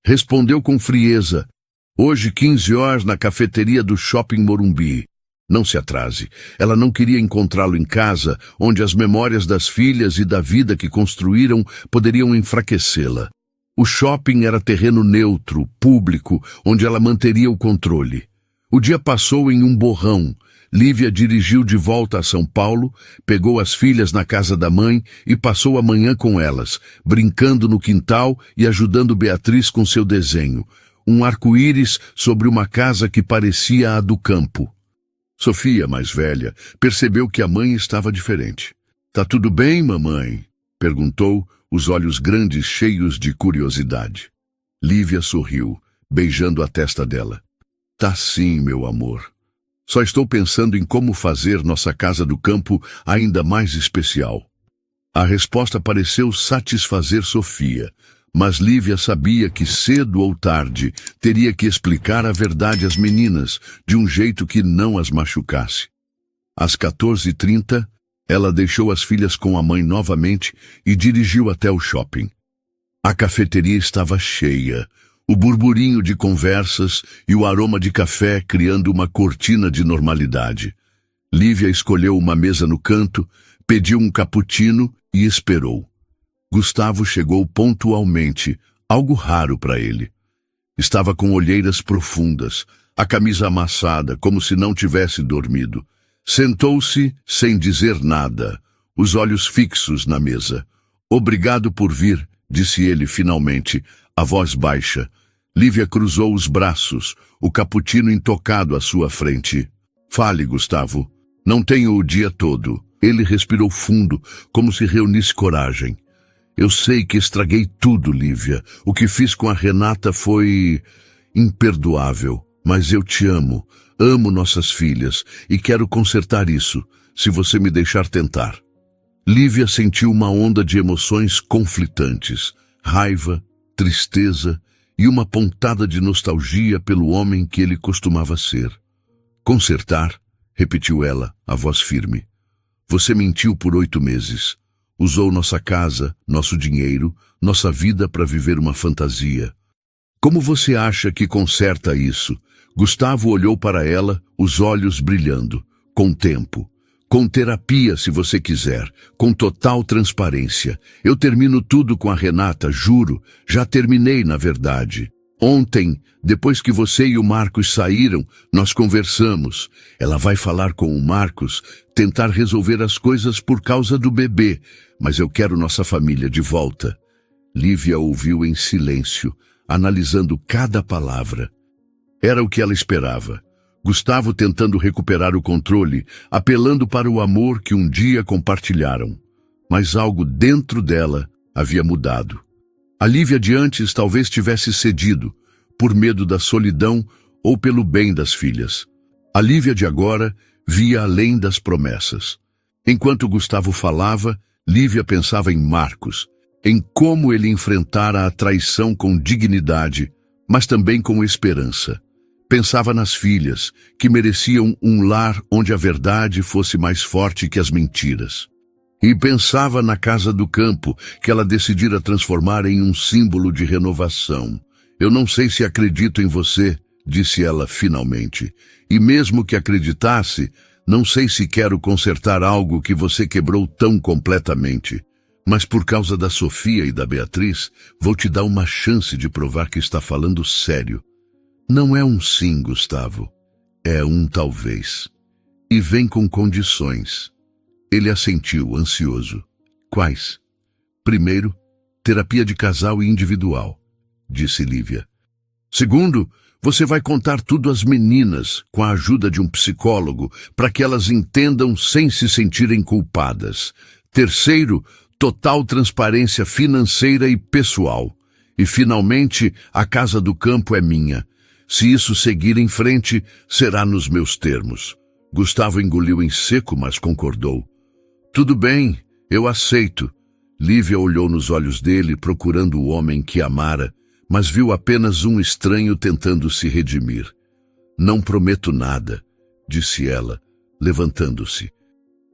Respondeu com frieza: "Hoje, 15 horas, na cafeteria do Shopping Morumbi. Não se atrase." Ela não queria encontrá-lo em casa, onde as memórias das filhas e da vida que construíram poderiam enfraquecê-la. O shopping era terreno neutro, público, onde ela manteria o controle. O dia passou em um borrão. Lívia dirigiu de volta a São Paulo, pegou as filhas na casa da mãe e passou a manhã com elas, brincando no quintal e ajudando Beatriz com seu desenho. Um arco-íris sobre uma casa que parecia a do campo. Sofia, mais velha, percebeu que a mãe estava diferente. "Tá tudo bem, mamãe?" perguntou, os olhos grandes cheios de curiosidade. Lívia sorriu, beijando a testa dela. "Tá sim, meu amor. Só estou pensando em como fazer nossa casa do campo ainda mais especial." A resposta pareceu satisfazer Sofia, mas Lívia sabia que cedo ou tarde teria que explicar a verdade às meninas, de um jeito que não as machucasse. Às 14h30, ela deixou as filhas com a mãe novamente e dirigiu até o shopping. A cafeteria estava cheia, o burburinho de conversas e o aroma de café criando uma cortina de normalidade. Lívia escolheu uma mesa no canto, pediu um cappuccino e esperou. Gustavo chegou pontualmente, algo raro para ele. Estava com olheiras profundas, a camisa amassada, como se não tivesse dormido. Sentou-se sem dizer nada, os olhos fixos na mesa. "Obrigado por vir", disse ele finalmente, a voz baixa. Lívia cruzou os braços, o cappuccino intocado à sua frente. "Fale, Gustavo. Não tenho o dia todo." Ele respirou fundo, como se reunisse coragem. "Eu sei que estraguei tudo, Lívia. O que fiz com a Renata foi imperdoável, mas eu te amo. Amo nossas filhas e quero consertar isso, se você me deixar tentar." Lívia sentiu uma onda de emoções conflitantes, raiva, tristeza e uma pontada de nostalgia pelo homem que ele costumava ser. "Consertar?" repetiu ela, a voz firme. "Você mentiu por 8 meses. Usou nossa casa, nosso dinheiro, nossa vida para viver uma fantasia. Como você acha que conserta isso?" Gustavo olhou para ela, os olhos brilhando. "Com tempo. Com terapia, se você quiser. Com total transparência. Eu termino tudo com a Renata, juro. Já terminei, na verdade. Ontem, depois que você e o Marcos saíram, nós conversamos. Ela vai falar com o Marcos, tentar resolver as coisas por causa do bebê, mas eu quero nossa família de volta." Lívia ouviu em silêncio, analisando cada palavra. Era o que ela esperava. Gustavo tentando recuperar o controle, apelando para o amor que um dia compartilharam. Mas algo dentro dela havia mudado. A Lívia de antes talvez tivesse cedido, por medo da solidão ou pelo bem das filhas. A Lívia de agora via além das promessas. Enquanto Gustavo falava, Lívia pensava em Marcos, em como ele enfrentara a traição com dignidade, mas também com esperança. Pensava nas filhas, que mereciam um lar onde a verdade fosse mais forte que as mentiras. E pensava na casa do campo, que ela decidira transformar em um símbolo de renovação. "Eu não sei se acredito em você", disse ela finalmente. "E mesmo que acreditasse, não sei se quero consertar algo que você quebrou tão completamente. Mas por causa da Sofia e da Beatriz, vou te dar uma chance de provar que está falando sério." "Não é um sim, Gustavo. É um talvez. E vem com condições. Ele assentiu, ansioso. Quais? Primeiro, terapia de casal e individual, disse Lívia. Segundo, você vai contar tudo às meninas, com a ajuda de um psicólogo, para que elas entendam sem se sentirem culpadas. Terceiro, total transparência financeira e pessoal. E, finalmente, a casa do campo é minha. Se isso seguir em frente, será nos meus termos. Gustavo engoliu em seco, mas concordou. Tudo bem, eu aceito. Lívia olhou nos olhos dele, procurando o homem que amara, mas viu apenas um estranho tentando se redimir. Não prometo nada, disse ela, levantando-se.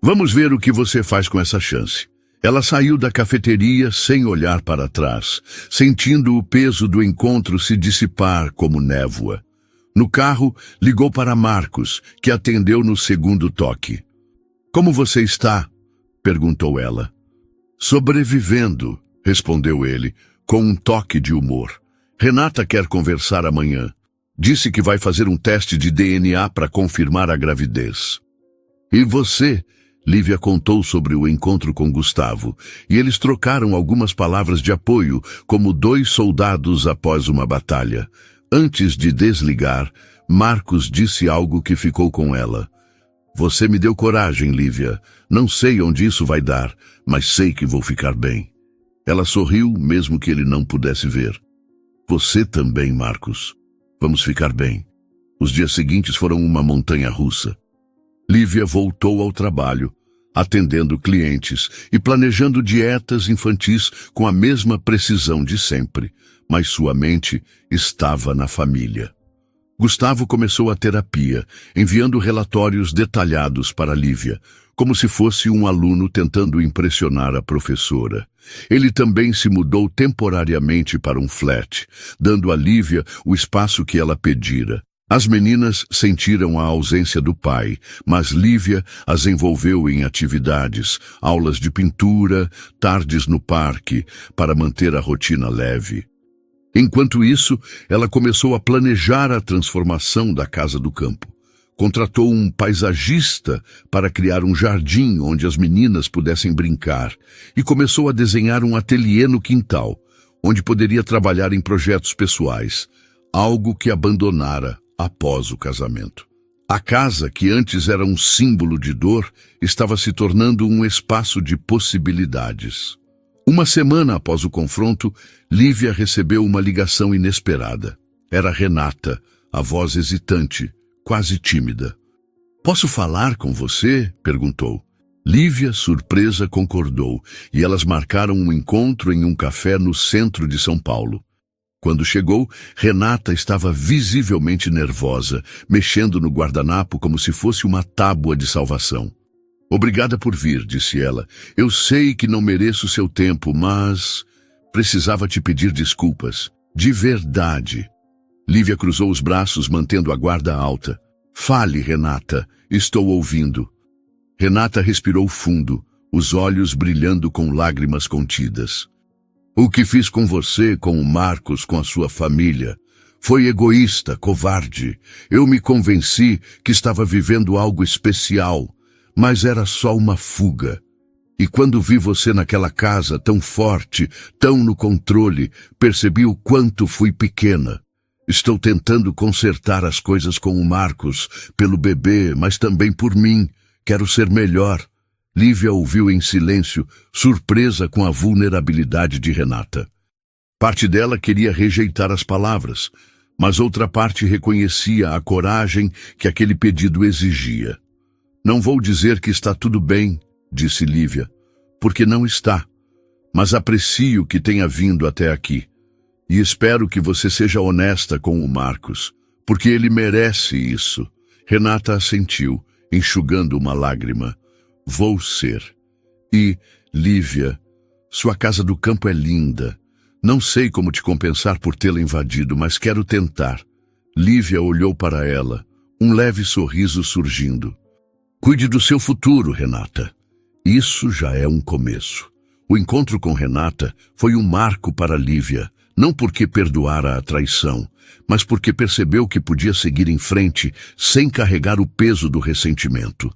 Vamos ver o que você faz com essa chance. Ela saiu da cafeteria sem olhar para trás, sentindo o peso do encontro se dissipar como névoa. No carro, ligou para Marcos, que atendeu no segundo toque. Como você está? Perguntou ela. Sobrevivendo, respondeu ele, com um toque de humor. Renata quer conversar amanhã. Disse que vai fazer um teste de DNA para confirmar a gravidez. E você? Lívia contou sobre o encontro com Gustavo, e eles trocaram algumas palavras de apoio, como dois soldados após uma batalha. Antes de desligar, Marcos disse algo que ficou com ela. Você me deu coragem, Lívia. Não sei onde isso vai dar, mas sei que vou ficar bem. Ela sorriu, mesmo que ele não pudesse ver. Você também, Marcos. Vamos ficar bem. Os dias seguintes foram uma montanha-russa. Lívia voltou ao trabalho, atendendo clientes e planejando dietas infantis com a mesma precisão de sempre, mas sua mente estava na família. Gustavo começou a terapia, enviando relatórios detalhados para Lívia, como se fosse um aluno tentando impressionar a professora. Ele também se mudou temporariamente para um flat, dando a Lívia o espaço que ela pedira. As meninas sentiram a ausência do pai, mas Lívia as envolveu em atividades, aulas de pintura, tardes no parque, para manter a rotina leve. Enquanto isso, ela começou a planejar a transformação da casa do campo. Contratou um paisagista para criar um jardim onde as meninas pudessem brincar e começou a desenhar um ateliê no quintal, onde poderia trabalhar em projetos pessoais, algo que abandonara após o casamento. A casa, que antes era um símbolo de dor, estava se tornando um espaço de possibilidades. Uma semana após o confronto, Lívia recebeu uma ligação inesperada. Era Renata, a voz hesitante, quase tímida. Posso falar com você? Perguntou. Lívia, surpresa, concordou, e elas marcaram um encontro em um café no centro de São Paulo. Quando chegou, Renata estava visivelmente nervosa, mexendo no guardanapo como se fosse uma tábua de salvação. Obrigada por vir, disse ela. Eu sei que não mereço seu tempo, mas precisava te pedir desculpas. De verdade. Lívia cruzou os braços, mantendo a guarda alta. Fale, Renata. Estou ouvindo. Renata respirou fundo, os olhos brilhando com lágrimas contidas. O que fiz com você, com o Marcos, com a sua família, foi egoísta, covarde. Eu me convenci que estava vivendo algo especial, mas era só uma fuga. E quando vi você naquela casa, tão forte, tão no controle, percebi o quanto fui pequena. Estou tentando consertar as coisas com o Marcos, pelo bebê, mas também por mim. Quero ser melhor. Lívia ouviu em silêncio, surpresa com a vulnerabilidade de Renata. Parte dela queria rejeitar as palavras, mas outra parte reconhecia a coragem que aquele pedido exigia. Não vou dizer que está tudo bem, disse Lívia, porque não está, mas aprecio que tenha vindo até aqui. E espero que você seja honesta com o Marcos, porque ele merece isso. Renata assentiu, enxugando uma lágrima. Vou ser. E, Lívia, sua casa do campo é linda. Não sei como te compensar por tê-la invadido, mas quero tentar. Lívia olhou para ela, um leve sorriso surgindo. Cuide do seu futuro, Renata. Isso já é um começo. O encontro com Renata foi um marco para Lívia, não porque perdoara a traição, mas porque percebeu que podia seguir em frente sem carregar o peso do ressentimento.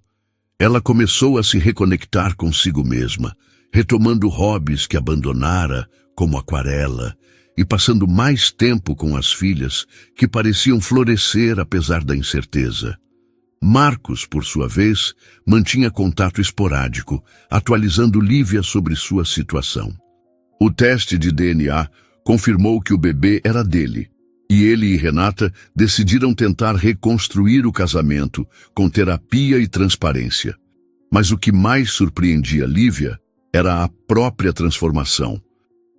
Ela começou a se reconectar consigo mesma, retomando hobbies que abandonara, como aquarela, e passando mais tempo com as filhas, que pareciam florescer apesar da incerteza. Marcos, por sua vez, mantinha contato esporádico, atualizando Lívia sobre sua situação. O teste de DNA confirmou que o bebê era dele, e ele e Renata decidiram tentar reconstruir o casamento com terapia e transparência. Mas o que mais surpreendia Lívia era a própria transformação.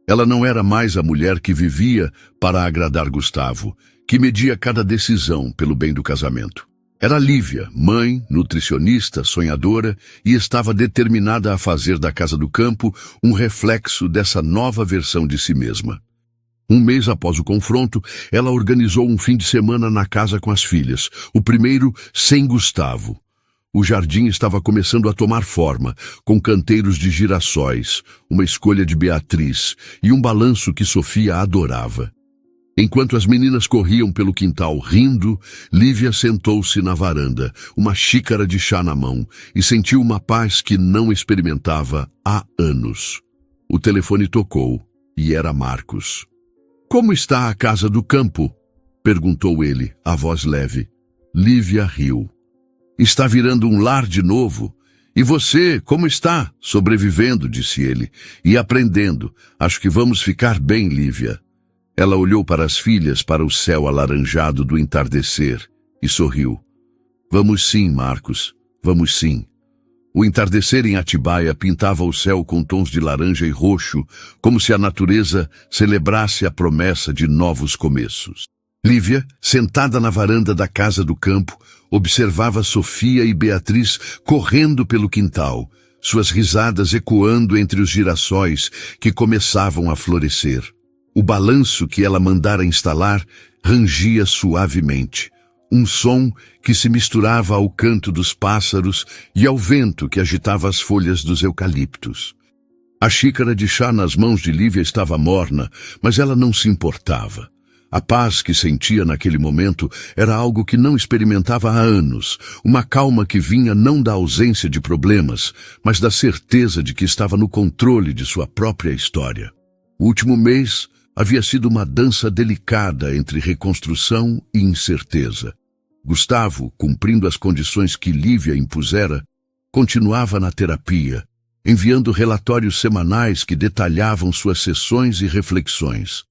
Ela não era mais a mulher que vivia para agradar Gustavo, que media cada decisão pelo bem do casamento. Era Lívia, mãe, nutricionista, sonhadora, e estava determinada a fazer da Casa do Campo um reflexo dessa nova versão de si mesma. Um mês após o confronto, ela organizou um fim de semana na casa com as filhas, o primeiro sem Gustavo. O jardim estava começando a tomar forma, com canteiros de girassóis, uma escolha de Beatriz e um balanço que Sofia adorava. Enquanto as meninas corriam pelo quintal rindo, Lívia sentou-se na varanda, uma xícara de chá na mão, e sentiu uma paz que não experimentava há anos. O telefone tocou, e era Marcos. "Como está a Casa do Campo?" perguntou ele, a voz leve. Lívia riu. "Está virando um lar de novo. E você, como está?" "Sobrevivendo", disse ele, "e aprendendo. Acho que vamos ficar bem, Lívia." Ela olhou para as filhas, para o céu alaranjado do entardecer, e sorriu. "Vamos sim, Marcos, vamos sim." O entardecer em Atibaia pintava o céu com tons de laranja e roxo, como se a natureza celebrasse a promessa de novos começos. Lívia, sentada na varanda da Casa do Campo, observava Sofia e Beatriz correndo pelo quintal, suas risadas ecoando entre os girassóis que começavam a florescer. O balanço que ela mandara instalar rangia suavemente, um som que se misturava ao canto dos pássaros e ao vento que agitava as folhas dos eucaliptos. A xícara de chá nas mãos de Lívia estava morna, mas ela não se importava. A paz que sentia naquele momento era algo que não experimentava há anos, uma calma que vinha não da ausência de problemas, mas da certeza de que estava no controle de sua própria história. O último mês havia sido uma dança delicada entre reconstrução e incerteza. Gustavo, cumprindo as condições que Lívia impusera, continuava na terapia, enviando relatórios semanais que detalhavam suas sessões e reflexões.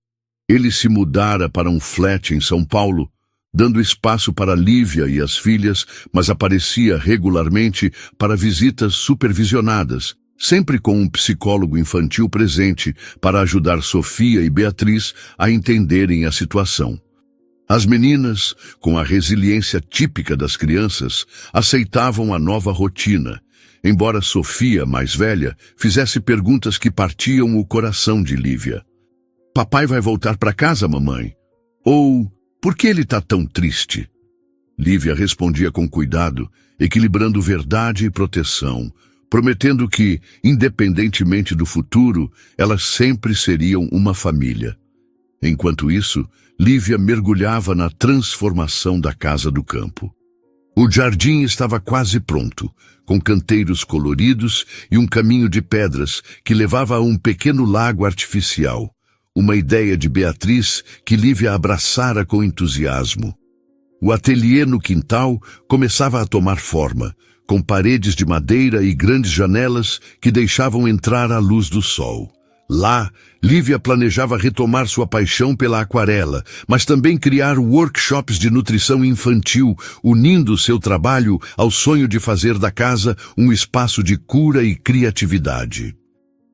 Ele se mudara para um flat em São Paulo, dando espaço para Lívia e as filhas, mas aparecia regularmente para visitas supervisionadas, sempre com um psicólogo infantil presente para ajudar Sofia e Beatriz a entenderem a situação. As meninas, com a resiliência típica das crianças, aceitavam a nova rotina, embora Sofia, mais velha, fizesse perguntas que partiam o coração de Lívia. "Papai vai voltar para casa, mamãe?" Ou, "Por que ele está tão triste?" Lívia respondia com cuidado, equilibrando verdade e proteção, prometendo que, independentemente do futuro, elas sempre seriam uma família. Enquanto isso, Lívia mergulhava na transformação da Casa do Campo. O jardim estava quase pronto, com canteiros coloridos e um caminho de pedras que levava a um pequeno lago artificial, uma ideia de Beatriz que Lívia abraçara com entusiasmo. O ateliê no quintal começava a tomar forma, com paredes de madeira e grandes janelas que deixavam entrar a luz do sol. Lá, Lívia planejava retomar sua paixão pela aquarela, mas também criar workshops de nutrição infantil, unindo seu trabalho ao sonho de fazer da casa um espaço de cura e criatividade.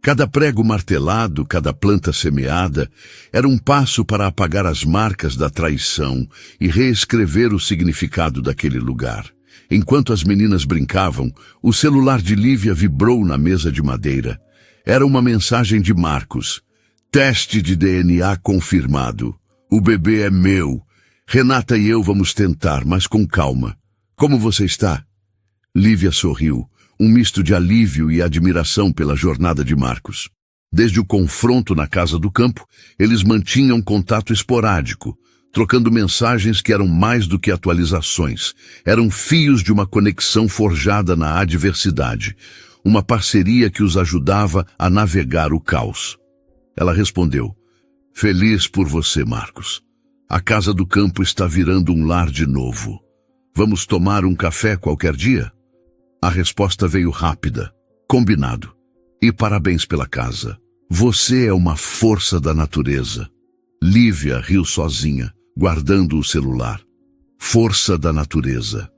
Cada prego martelado, cada planta semeada, era um passo para apagar as marcas da traição e reescrever o significado daquele lugar. Enquanto as meninas brincavam, o celular de Lívia vibrou na mesa de madeira. Era uma mensagem de Marcos. "Teste de DNA confirmado. O bebê é meu. Renata e eu vamos tentar, mas com calma. Como você está?" Lívia sorriu, um misto de alívio e admiração pela jornada de Marcos. Desde o confronto na casa do campo, eles mantinham contato esporádico, trocando mensagens que eram mais do que atualizações. Eram fios de uma conexão forjada na adversidade, uma parceria que os ajudava a navegar o caos. Ela respondeu: "Feliz por você, Marcos. A casa do campo está virando um lar de novo. Vamos tomar um café qualquer dia?" A resposta veio rápida: "Combinado. E parabéns pela casa. Você é uma força da natureza." Lívia riu sozinha, guardando o celular. Força da natureza.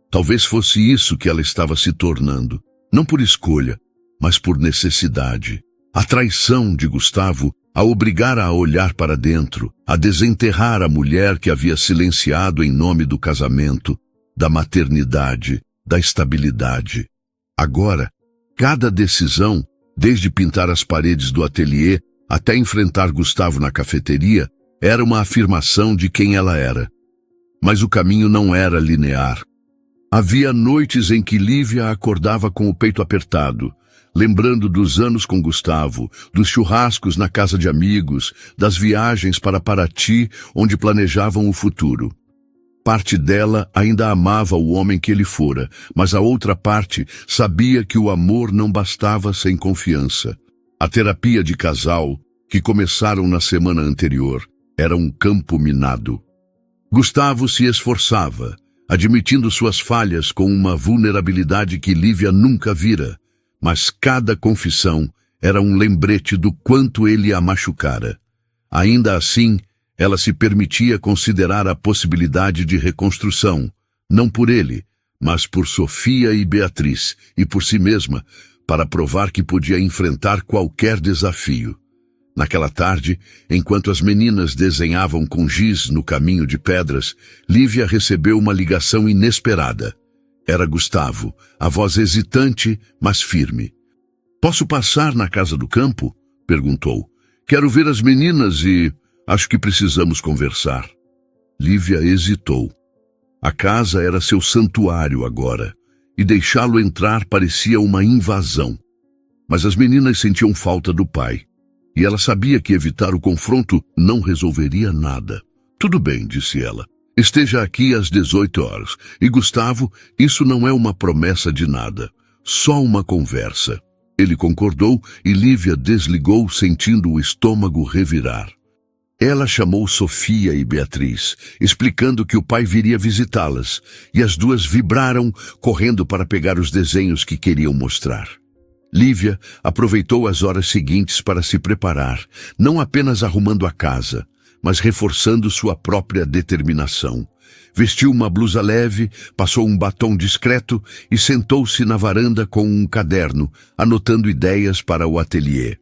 Talvez fosse isso que ela estava se tornando, não por escolha, mas por necessidade. A traição de Gustavo a obrigara a olhar para dentro, a desenterrar a mulher que havia silenciado em nome do casamento, da maternidade, da estabilidade. Agora, cada decisão, desde pintar as paredes do ateliê até enfrentar Gustavo na cafeteria, era uma afirmação de quem ela era. Mas o caminho não era linear. Havia noites em que Lívia acordava com o peito apertado, lembrando dos anos com Gustavo, dos churrascos na casa de amigos, das viagens para Paraty, onde planejavam o futuro. Parte dela ainda amava o homem que ele fora, mas a outra parte sabia que o amor não bastava sem confiança. A terapia de casal, que começaram na semana anterior, era um campo minado. Gustavo se esforçava, admitindo suas falhas com uma vulnerabilidade que Lívia nunca vira, mas cada confissão era um lembrete do quanto ele a machucara. Ainda assim, ela se permitia considerar a possibilidade de reconstrução, não por ele, mas por Sofia e Beatriz, e por si mesma, para provar que podia enfrentar qualquer desafio. Naquela tarde, enquanto as meninas desenhavam com giz no caminho de pedras, Lívia recebeu uma ligação inesperada. Era Gustavo, a voz hesitante, mas firme. "Posso passar na casa do campo?" perguntou. "Quero ver as meninas e acho que precisamos conversar." Lívia hesitou. A casa era seu santuário agora, e deixá-lo entrar parecia uma invasão. Mas as meninas sentiam falta do pai, e ela sabia que evitar o confronto não resolveria nada. "Tudo bem", disse ela. "Esteja aqui às 18 horas. E Gustavo, isso não é uma promessa de nada, só uma conversa." Ele concordou e Lívia desligou, sentindo o estômago revirar. Ela chamou Sofia e Beatriz, explicando que o pai viria visitá-las, e as duas vibraram, correndo para pegar os desenhos que queriam mostrar. Lívia aproveitou as horas seguintes para se preparar, não apenas arrumando a casa, mas reforçando sua própria determinação. Vestiu uma blusa leve, passou um batom discreto e sentou-se na varanda com um caderno, anotando ideias para o ateliê.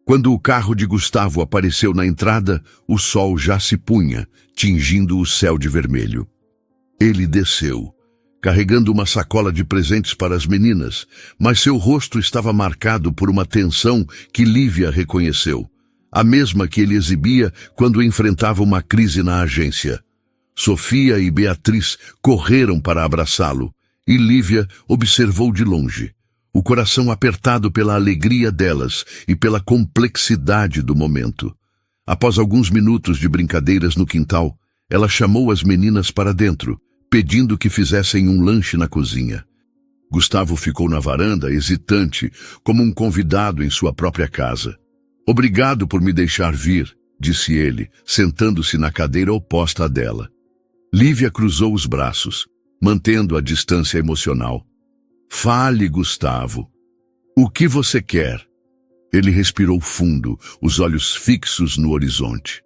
Quando o carro de Gustavo apareceu na entrada, o sol já se punha, tingindo o céu de vermelho. Ele desceu, carregando uma sacola de presentes para as meninas, mas seu rosto estava marcado por uma tensão que Lívia reconheceu, a mesma que ele exibia quando enfrentava uma crise na agência. Sofia e Beatriz correram para abraçá-lo, e Lívia observou de longe, o coração apertado pela alegria delas e pela complexidade do momento. Após alguns minutos de brincadeiras no quintal, ela chamou as meninas para dentro, pedindo que fizessem um lanche na cozinha. Gustavo ficou na varanda, hesitante, como um convidado em sua própria casa. "Obrigado por me deixar vir", disse ele, sentando-se na cadeira oposta à dela. Lívia cruzou os braços, mantendo a distância emocional. "Fale, Gustavo. O que você quer?" Ele respirou fundo, os olhos fixos no horizonte.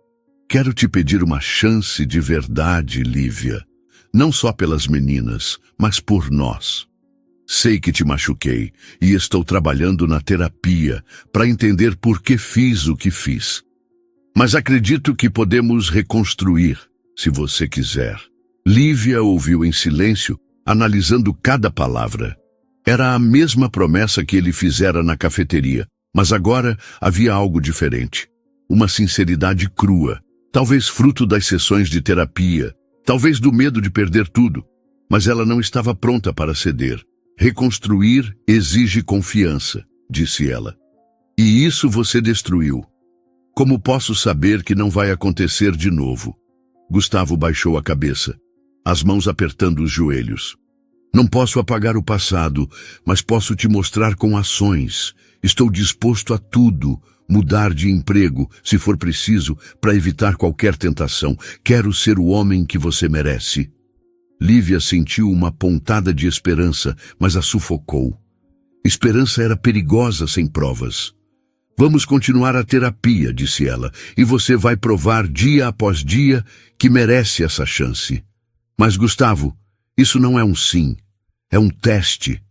"Quero te pedir uma chance de verdade, Lívia. Não só pelas meninas, mas por nós. Sei que te machuquei e estou trabalhando na terapia para entender por que fiz o que fiz. Mas acredito que podemos reconstruir, se você quiser." Lívia ouviu em silêncio, analisando cada palavra. Era a mesma promessa que ele fizera na cafeteria, mas agora havia algo diferente. Uma sinceridade crua, talvez fruto das sessões de terapia, talvez do medo de perder tudo, mas ela não estava pronta para ceder. "Reconstruir exige confiança", disse ela. E isso você destruiu. Como posso saber que não vai acontecer de novo? Gustavo baixou a cabeça, as mãos apertando os joelhos. Não posso apagar o passado, mas posso te mostrar com ações. Estou disposto a tudo, mudar de emprego, se for preciso, para evitar qualquer tentação. Quero ser o homem que você merece. Lívia sentiu uma pontada de esperança, mas a sufocou. Esperança era perigosa sem provas. Vamos continuar a terapia, disse ela, e você vai provar dia após dia que merece essa chance. Mas, Gustavo, isso não é um sim, é um teste.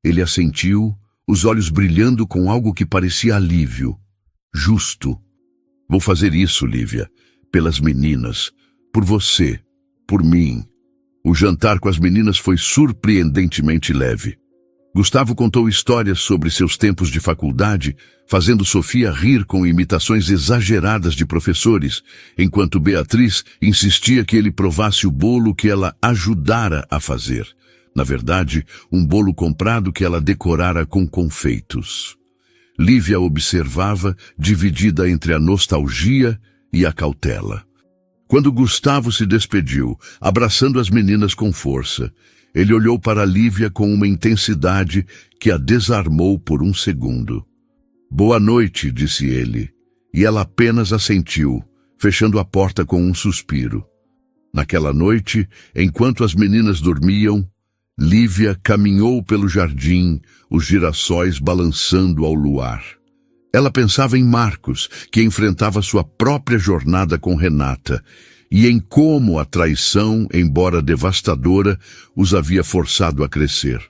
Ele assentiu, os olhos brilhando com algo que parecia alívio. Justo. Vou fazer isso, Lívia, pelas meninas, por você, por mim. O jantar com as meninas foi surpreendentemente leve. Gustavo contou histórias sobre seus tempos de faculdade, fazendo Sofia rir com imitações exageradas de professores, enquanto Beatriz insistia que ele provasse o bolo que ela ajudara a fazer. Na verdade, um bolo comprado que ela decorara com confeitos. Lívia observava, dividida entre a nostalgia e a cautela. Quando Gustavo se despediu, abraçando as meninas com força, ele olhou para Lívia com uma intensidade que a desarmou por um segundo. Boa noite, disse ele, e ela apenas assentiu, fechando a porta com um suspiro. Naquela noite, enquanto as meninas dormiam, Lívia caminhou pelo jardim, os girassóis balançando ao luar. Ela pensava em Marcos, que enfrentava sua própria jornada com Renata, e em como a traição, embora devastadora, os havia forçado a crescer.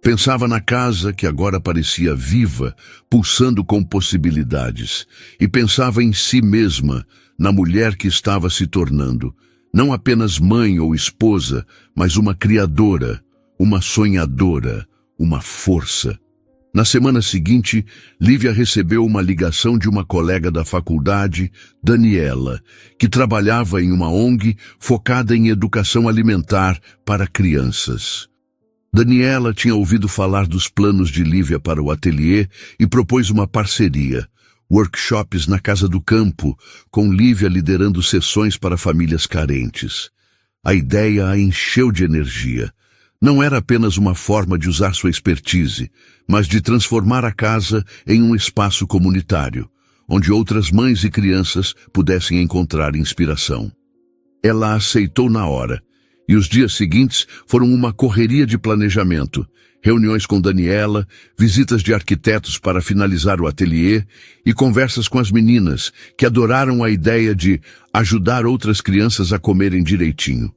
Pensava na casa que agora parecia viva, pulsando com possibilidades, e pensava em si mesma, na mulher que estava se tornando, não apenas mãe ou esposa, mas uma criadora, uma sonhadora, uma força. Na semana seguinte, Lívia recebeu uma ligação de uma colega da faculdade, Daniela, que trabalhava em uma ONG focada em educação alimentar para crianças. Daniela tinha ouvido falar dos planos de Lívia para o ateliê e propôs uma parceria, workshops na Casa do Campo, com Lívia liderando sessões para famílias carentes. A ideia a encheu de energia. Não era apenas uma forma de usar sua expertise, mas de transformar a casa em um espaço comunitário, onde outras mães e crianças pudessem encontrar inspiração. Ela aceitou na hora, e os dias seguintes foram uma correria de planejamento, reuniões com Daniela, visitas de arquitetos para finalizar o ateliê e conversas com as meninas, que adoraram a ideia de ajudar outras crianças a comerem direitinho.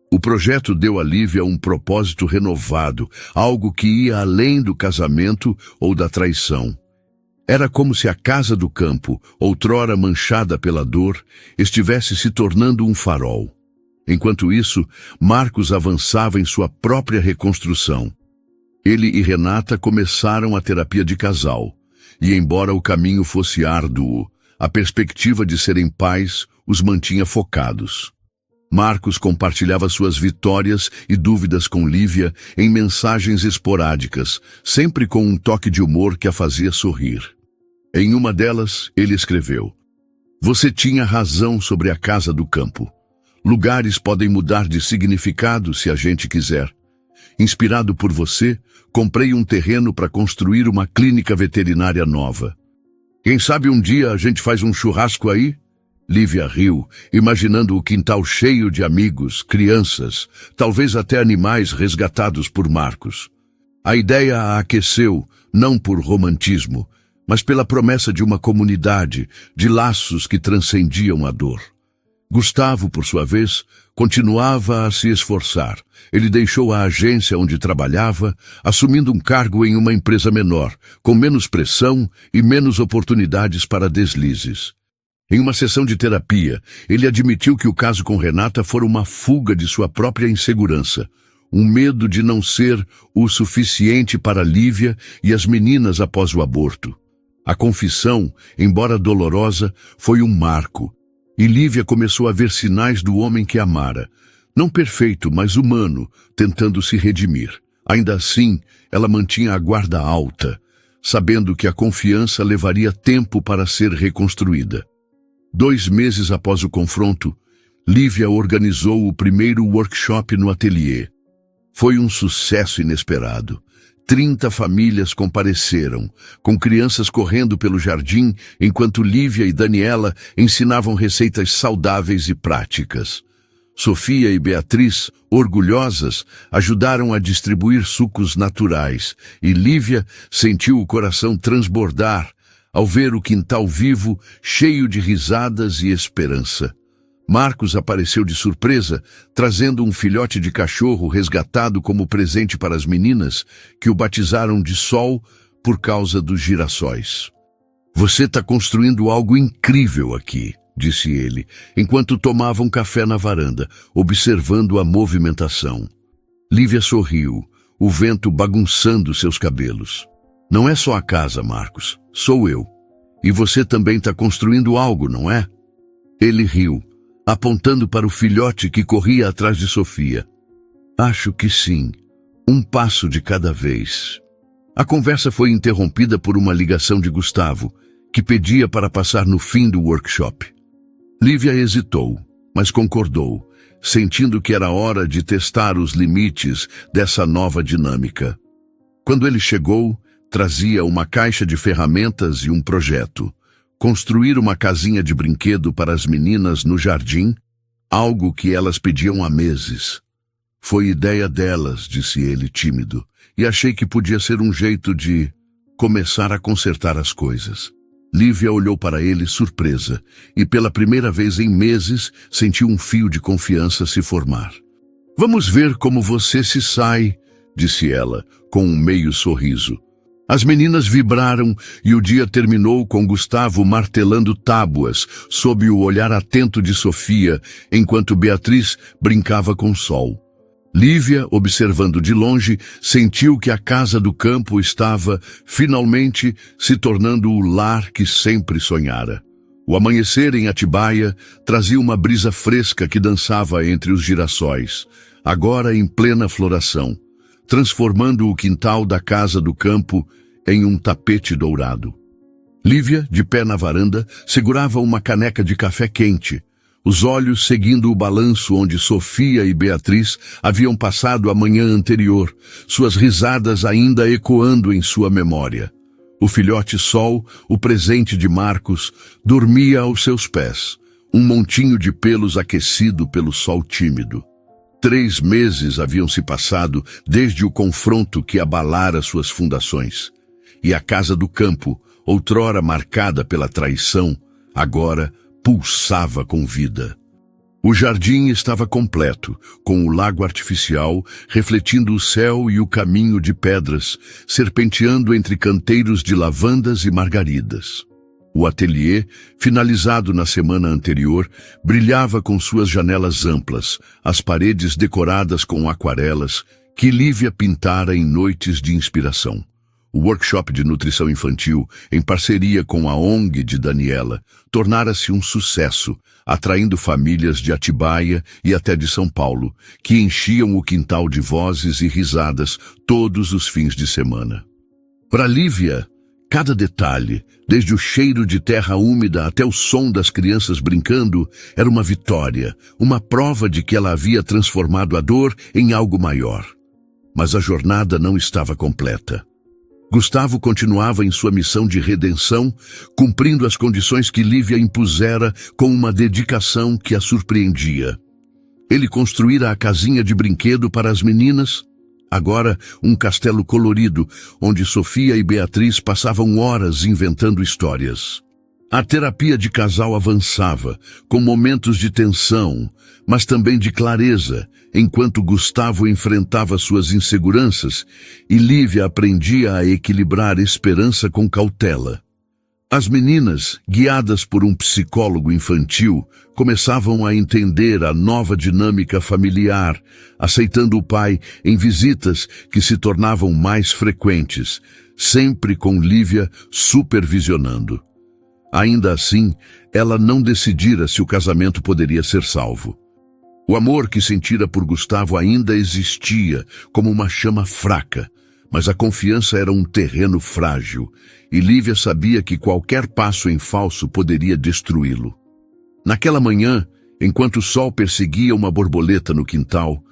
O projeto deu a Lívia um propósito renovado, algo que ia além do casamento ou da traição. Era como se a Casa do Campo, outrora manchada pela dor, estivesse se tornando um farol. Enquanto isso, Marcos avançava em sua própria reconstrução. Ele e Renata começaram a terapia de casal, e embora o caminho fosse árduo, a perspectiva de serem pais os mantinha focados. Marcos compartilhava suas vitórias e dúvidas com Lívia em mensagens esporádicas, sempre com um toque de humor que a fazia sorrir. Em uma delas, ele escreveu: "Você tinha razão sobre a Casa do Campo. Lugares podem mudar de significado se a gente quiser. Inspirado por você, comprei um terreno para construir uma clínica veterinária nova. Quem sabe um dia a gente faz um churrasco aí?" Lívia riu, imaginando o quintal cheio de amigos, crianças, talvez até animais resgatados por Marcos. A ideia a aqueceu, não por romantismo, mas pela promessa de uma comunidade, de laços que transcendiam a dor. Gustavo, por sua vez, continuava a se esforçar. Ele deixou a agência onde trabalhava, assumindo um cargo em uma empresa menor, com menos pressão e menos oportunidades para deslizes. Em uma sessão de terapia, ele admitiu que o caso com Renata fora uma fuga de sua própria insegurança, um medo de não ser o suficiente para Lívia e as meninas após o aborto. A confissão, embora dolorosa, foi um marco, e Lívia começou a ver sinais do homem que amara, não perfeito, mas humano, tentando se redimir. Ainda assim, ela mantinha a guarda alta. sabendo que a confiança levaria tempo para ser reconstruída. 2 meses após o confronto, Lívia organizou o primeiro workshop no ateliê. Foi um sucesso inesperado. 30 famílias compareceram, com crianças correndo pelo jardim, enquanto Lívia e Daniela ensinavam receitas saudáveis e práticas. Sofia e Beatriz, orgulhosas, ajudaram a distribuir sucos naturais, e Lívia sentiu o coração transbordar ao ver o quintal vivo, cheio de risadas e esperança. Marcos apareceu de surpresa, trazendo um filhote de cachorro resgatado como presente para as meninas, que o batizaram de Sol por causa dos girassóis. "Você está construindo algo incrível aqui", disse ele, enquanto tomavam café na varanda, observando a movimentação. Lívia sorriu, o vento bagunçando seus cabelos. "Não é só a casa, Marcos, sou eu. E você também está construindo algo, não é?" Ele riu, apontando para o filhote que corria atrás de Sofia. "Acho que sim. Um passo de cada vez." A conversa foi interrompida por uma ligação de Gustavo, que pedia para passar no fim do workshop. Lívia hesitou, mas concordou, sentindo que era hora de testar os limites dessa nova dinâmica. Quando ele chegou, trazia uma caixa de ferramentas e um projeto: construir uma casinha de brinquedo para as meninas no jardim, algo que elas pediam há meses. "Foi ideia delas", disse ele tímido, "e achei que podia ser um jeito de começar a consertar as coisas." Lívia olhou para ele surpresa, e pela primeira vez em meses sentiu um fio de confiança se formar. "Vamos ver como você se sai", disse ela, com um meio sorriso. As meninas vibraram e o dia terminou com Gustavo martelando tábuas sob o olhar atento de Sofia, enquanto Beatriz brincava com Sol. Lívia, observando de longe, sentiu que a casa do campo estava, finalmente, se tornando o lar que sempre sonhara. O amanhecer em Atibaia trazia uma brisa fresca que dançava entre os girassóis, agora em plena floração, transformando o quintal da casa do campo em um tapete dourado. Lívia, de pé na varanda, segurava uma caneca de café quente, os olhos seguindo o balanço onde Sofia e Beatriz haviam passado a manhã anterior, suas risadas ainda ecoando em sua memória. O filhote Sol, o presente de Marcos, dormia aos seus pés, um montinho de pelos aquecido pelo sol tímido. 3 meses haviam se passado desde o confronto que abalara suas fundações. E a casa do campo, outrora marcada pela traição, agora pulsava com vida. O jardim estava completo, com o lago artificial refletindo o céu e o caminho de pedras, serpenteando entre canteiros de lavandas e margaridas. O ateliê, finalizado na semana anterior, brilhava com suas janelas amplas, as paredes decoradas com aquarelas que Lívia pintara em noites de inspiração. O workshop de nutrição infantil, em parceria com a ONG de Daniela, tornara-se um sucesso, atraindo famílias de Atibaia e até de São Paulo, que enchiam o quintal de vozes e risadas todos os fins de semana. Para Lívia, cada detalhe, desde o cheiro de terra úmida até o som das crianças brincando, era uma vitória, uma prova de que ela havia transformado a dor em algo maior. Mas a jornada não estava completa. Gustavo continuava em sua missão de redenção, cumprindo as condições que Lívia impusera com uma dedicação que a surpreendia. Ele construíra a casinha de brinquedo para as meninas, agora um castelo colorido, onde Sofia e Beatriz passavam horas inventando histórias. A terapia de casal avançava, com momentos de tensão, mas também de clareza, enquanto Gustavo enfrentava suas inseguranças e Lívia aprendia a equilibrar esperança com cautela. As meninas, guiadas por um psicólogo infantil, começavam a entender a nova dinâmica familiar, aceitando o pai em visitas que se tornavam mais frequentes, sempre com Lívia supervisionando. Ainda assim, ela não decidira se o casamento poderia ser salvo. O amor que sentira por Gustavo ainda existia como uma chama fraca, mas a confiança era um terreno frágil, e Lívia sabia que qualquer passo em falso poderia destruí-lo. Naquela manhã, enquanto o sol perseguia uma borboleta no quintal,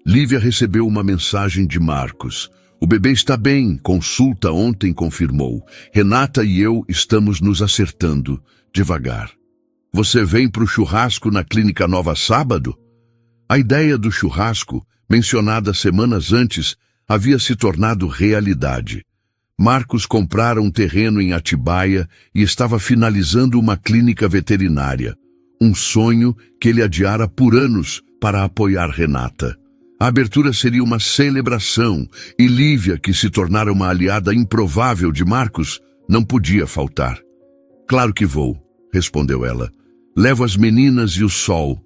Lívia recebeu uma mensagem de Marcos. "O bebê está bem, consulta ontem confirmou. Renata e eu estamos nos acertando, devagar. Você vem para o churrasco na Clínica Nova sábado?" A ideia do churrasco, mencionada semanas antes, havia se tornado realidade. Marcos comprara um terreno em Atibaia e estava finalizando uma clínica veterinária. Um sonho que ele adiara por anos para apoiar Renata. A abertura seria uma celebração e Lívia, que se tornara uma aliada improvável de Marcos, não podia faltar. "Claro que vou", respondeu ela. "Levo as meninas e o sol.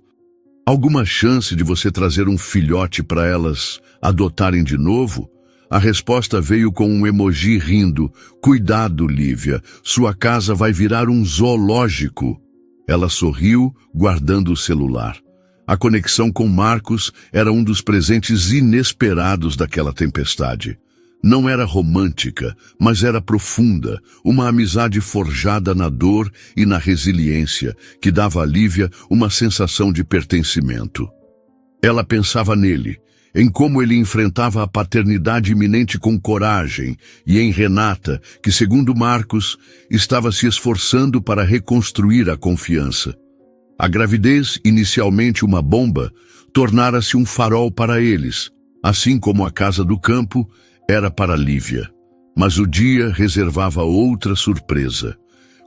Alguma chance de você trazer um filhote para elas adotarem de novo?" A resposta veio com um emoji rindo. "Cuidado, Lívia, sua casa vai virar um zoológico." Ela sorriu, guardando o celular. A conexão com Marcos era um dos presentes inesperados daquela tempestade. Não era romântica, mas era profunda, uma amizade forjada na dor e na resiliência, que dava a Lívia uma sensação de pertencimento. Ela pensava nele, em como ele enfrentava a paternidade iminente com coragem, e em Renata, que, segundo Marcos, estava se esforçando para reconstruir a confiança. A gravidez, inicialmente uma bomba, tornara-se um farol para eles, assim como a casa do campo era para Lívia. Mas o dia reservava outra surpresa.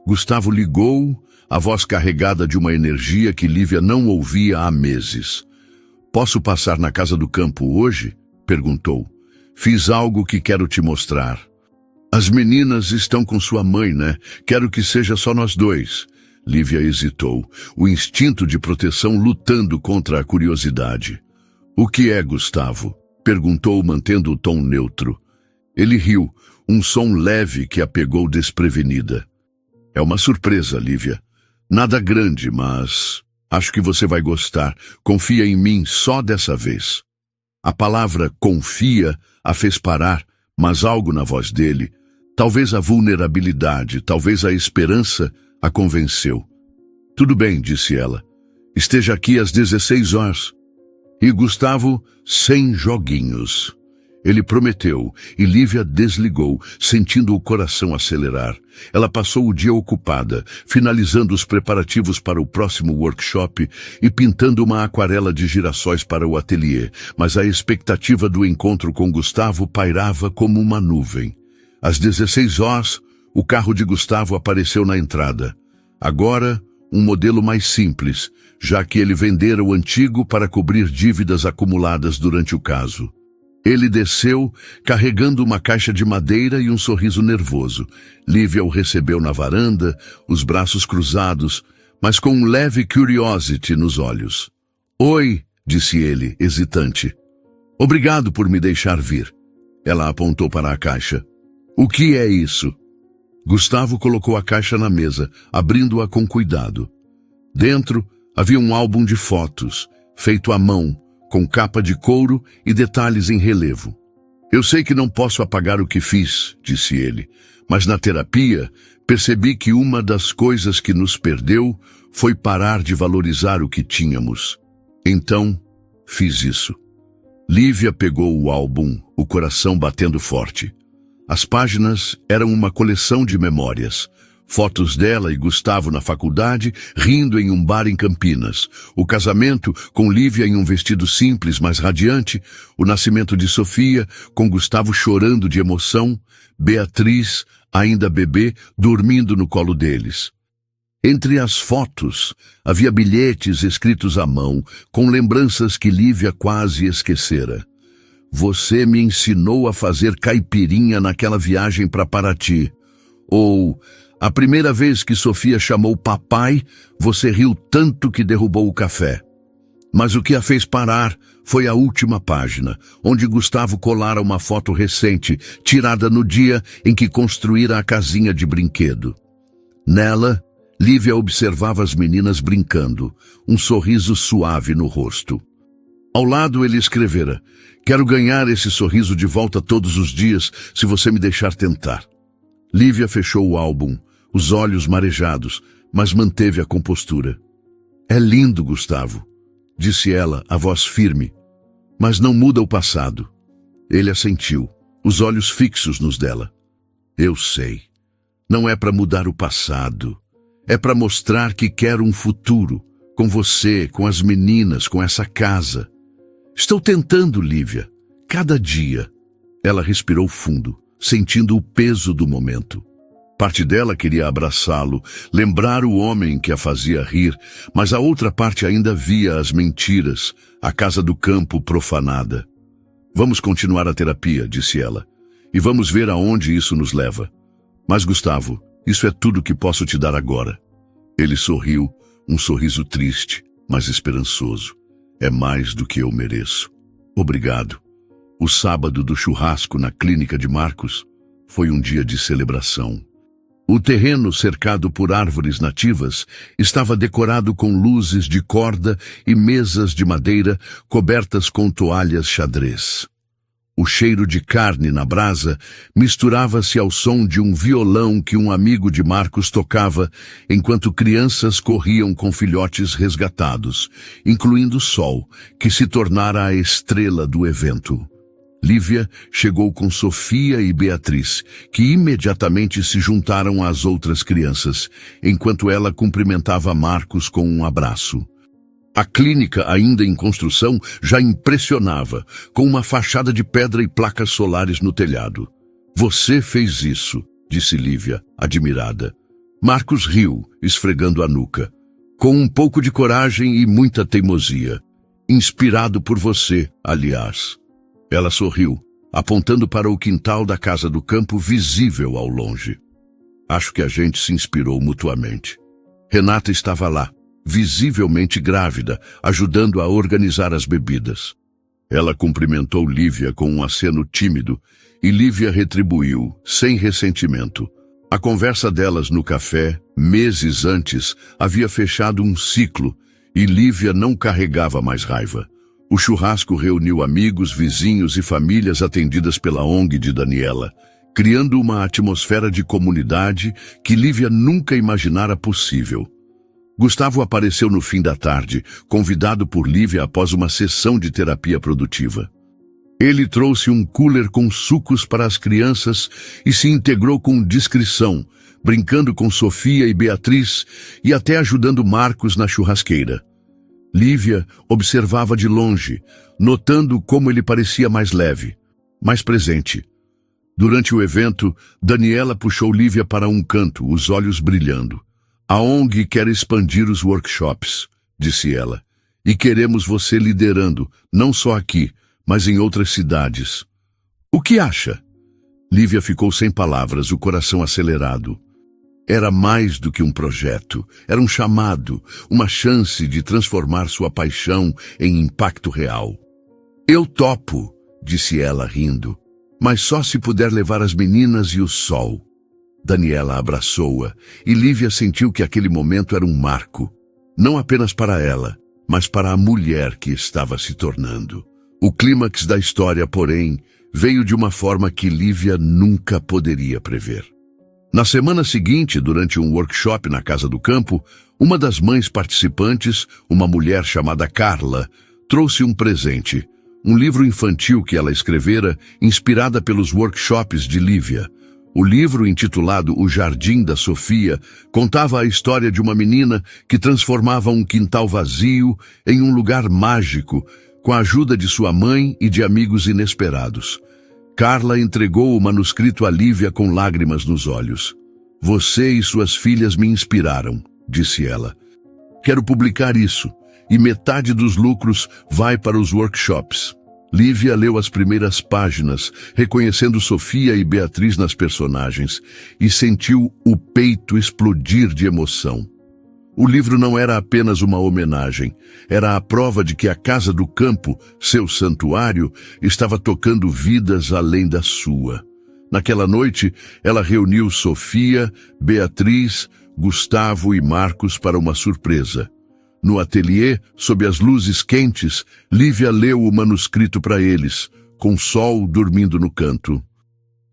Gustavo ligou, a voz carregada de uma energia que Lívia não ouvia há meses. "Posso passar na casa do campo hoje?" perguntou. "Fiz algo que quero te mostrar." "As meninas estão com sua mãe, né? Quero que seja só nós dois." Lívia hesitou, o instinto de proteção lutando contra a curiosidade. "O que é, Gustavo?" perguntou, mantendo o tom neutro. Ele riu, um som leve que a pegou desprevenida. "É uma surpresa, Lívia. Nada grande, mas acho que você vai gostar. Confia em mim só dessa vez." A palavra confia a fez parar, mas algo na voz dele, talvez a vulnerabilidade, talvez a esperança, a convenceu. "Tudo bem", disse ela. "Esteja aqui às 16 horas. E Gustavo, sem joguinhos. Ele prometeu, e Lívia desligou, sentindo o coração acelerar. Ela passou o dia ocupada, finalizando os preparativos para o próximo workshop e pintando uma aquarela de girassóis para o ateliê, mas a expectativa do encontro com Gustavo pairava como uma nuvem. Às 16 horas, o carro de Gustavo apareceu na entrada. Agora, um modelo mais simples, já que ele vendera o antigo para cobrir dívidas acumuladas durante o caso. Ele desceu, carregando uma caixa de madeira e um sorriso nervoso. Lívia o recebeu na varanda, os braços cruzados, mas com um leve curiosity nos olhos. "Oi", disse ele, hesitante. "Obrigado por me deixar vir." Ela apontou para a caixa. "O que é isso?" Gustavo colocou a caixa na mesa, abrindo-a com cuidado. Dentro havia um álbum de fotos, feito à mão, com capa de couro e detalhes em relevo. "Eu sei que não posso apagar o que fiz", disse ele, "mas na terapia percebi que uma das coisas que nos perdeu foi parar de valorizar o que tínhamos. Então, fiz isso." Lívia pegou o álbum, o coração batendo forte. As páginas eram uma coleção de memórias. Fotos dela e Gustavo na faculdade, rindo em um bar em Campinas. O casamento, com Lívia em um vestido simples, mas radiante. O nascimento de Sofia, com Gustavo chorando de emoção. Beatriz, ainda bebê, dormindo no colo deles. Entre as fotos, havia bilhetes escritos à mão, com lembranças que Lívia quase esquecera. "Você me ensinou a fazer caipirinha naquela viagem para Paraty." Ou, "A primeira vez que Sofia chamou papai, você riu tanto que derrubou o café." Mas o que a fez parar foi a última página, onde Gustavo colara uma foto recente, tirada no dia em que construíra a casinha de brinquedo. Nela, Lívia observava as meninas brincando, um sorriso suave no rosto. Ao lado ele escrevera: Quero ganhar esse sorriso de volta todos os dias, se você me deixar tentar. Lívia fechou o álbum, os olhos marejados, mas manteve a compostura. É lindo, Gustavo, disse ela, a voz firme, mas não muda o passado. Ele assentiu, os olhos fixos nos dela. Eu sei. Não é para mudar o passado. É para mostrar que quero um futuro, com você, com as meninas, com essa casa. Estou tentando, Lívia, cada dia. Ela respirou fundo, sentindo o peso do momento. Parte dela queria abraçá-lo, lembrar o homem que a fazia rir, mas a outra parte ainda via as mentiras, a casa do campo profanada. Vamos continuar a terapia, disse ela, e vamos ver aonde isso nos leva. Mas, Gustavo, isso é tudo que posso te dar agora. Ele sorriu, um sorriso triste, mas esperançoso. É mais do que eu mereço. Obrigado. O sábado do churrasco na clínica de Marcos foi um dia de celebração. O terreno, cercado por árvores nativas, estava decorado com luzes de corda e mesas de madeira cobertas com toalhas xadrez. O cheiro de carne na brasa misturava-se ao som de um violão que um amigo de Marcos tocava enquanto crianças corriam com filhotes resgatados, incluindo Sol, que se tornara a estrela do evento. Lívia chegou com Sofia e Beatriz, que imediatamente se juntaram às outras crianças, enquanto ela cumprimentava Marcos com um abraço. A clínica, ainda em construção, já impressionava, com uma fachada de pedra e placas solares no telhado. Você fez isso, disse Lívia, admirada. Marcos riu, esfregando a nuca. Com um pouco de coragem e muita teimosia. Inspirado por você, aliás. Ela sorriu, apontando para o quintal da casa do campo visível ao longe. Acho que a gente se inspirou mutuamente. Renata estava lá, visivelmente grávida, ajudando a organizar as bebidas. Ela cumprimentou Lívia com um aceno tímido e Lívia retribuiu, sem ressentimento. A conversa delas no café, meses antes, havia fechado um ciclo e Lívia não carregava mais raiva. O churrasco reuniu amigos, vizinhos e famílias atendidas pela ONG de Daniela, criando uma atmosfera de comunidade que Lívia nunca imaginara possível. Gustavo apareceu no fim da tarde, convidado por Lívia após uma sessão de terapia produtiva. Ele trouxe um cooler com sucos para as crianças e se integrou com discrição, brincando com Sofia e Beatriz e até ajudando Marcos na churrasqueira. Lívia observava de longe, notando como ele parecia mais leve, mais presente. Durante o evento, Daniela puxou Lívia para um canto, os olhos brilhando. A ONG quer expandir os workshops, disse ela, e queremos você liderando, não só aqui, mas em outras cidades. O que acha? Lívia ficou sem palavras, o coração acelerado. Era mais do que um projeto, era um chamado, uma chance de transformar sua paixão em impacto real. Eu topo, disse ela rindo, mas só se puder levar as meninas e o sol. Daniela abraçou-a e Lívia sentiu que aquele momento era um marco, não apenas para ela, mas para a mulher que estava se tornando. O clímax da história, porém, veio de uma forma que Lívia nunca poderia prever. Na semana seguinte, durante um workshop na Casa do Campo, uma das mães participantes, uma mulher chamada Carla, trouxe um presente, um livro infantil que ela escrevera, inspirada pelos workshops de Lívia. O livro, intitulado O Jardim da Sofia, contava a história de uma menina que transformava um quintal vazio em um lugar mágico, com a ajuda de sua mãe e de amigos inesperados. Carla entregou o manuscrito a Lívia com lágrimas nos olhos. Você e suas filhas me inspiraram, disse ela. Quero publicar isso, e metade dos lucros vai para os workshops. Lívia leu as primeiras páginas, reconhecendo Sofia e Beatriz nas personagens, e sentiu o peito explodir de emoção. O livro não era apenas uma homenagem, era a prova de que a Casa do Campo, seu santuário, estava tocando vidas além da sua. Naquela noite, ela reuniu Sofia, Beatriz, Gustavo e Marcos para uma surpresa. No ateliê, sob as luzes quentes, Lívia leu o manuscrito para eles, com o sol dormindo no canto.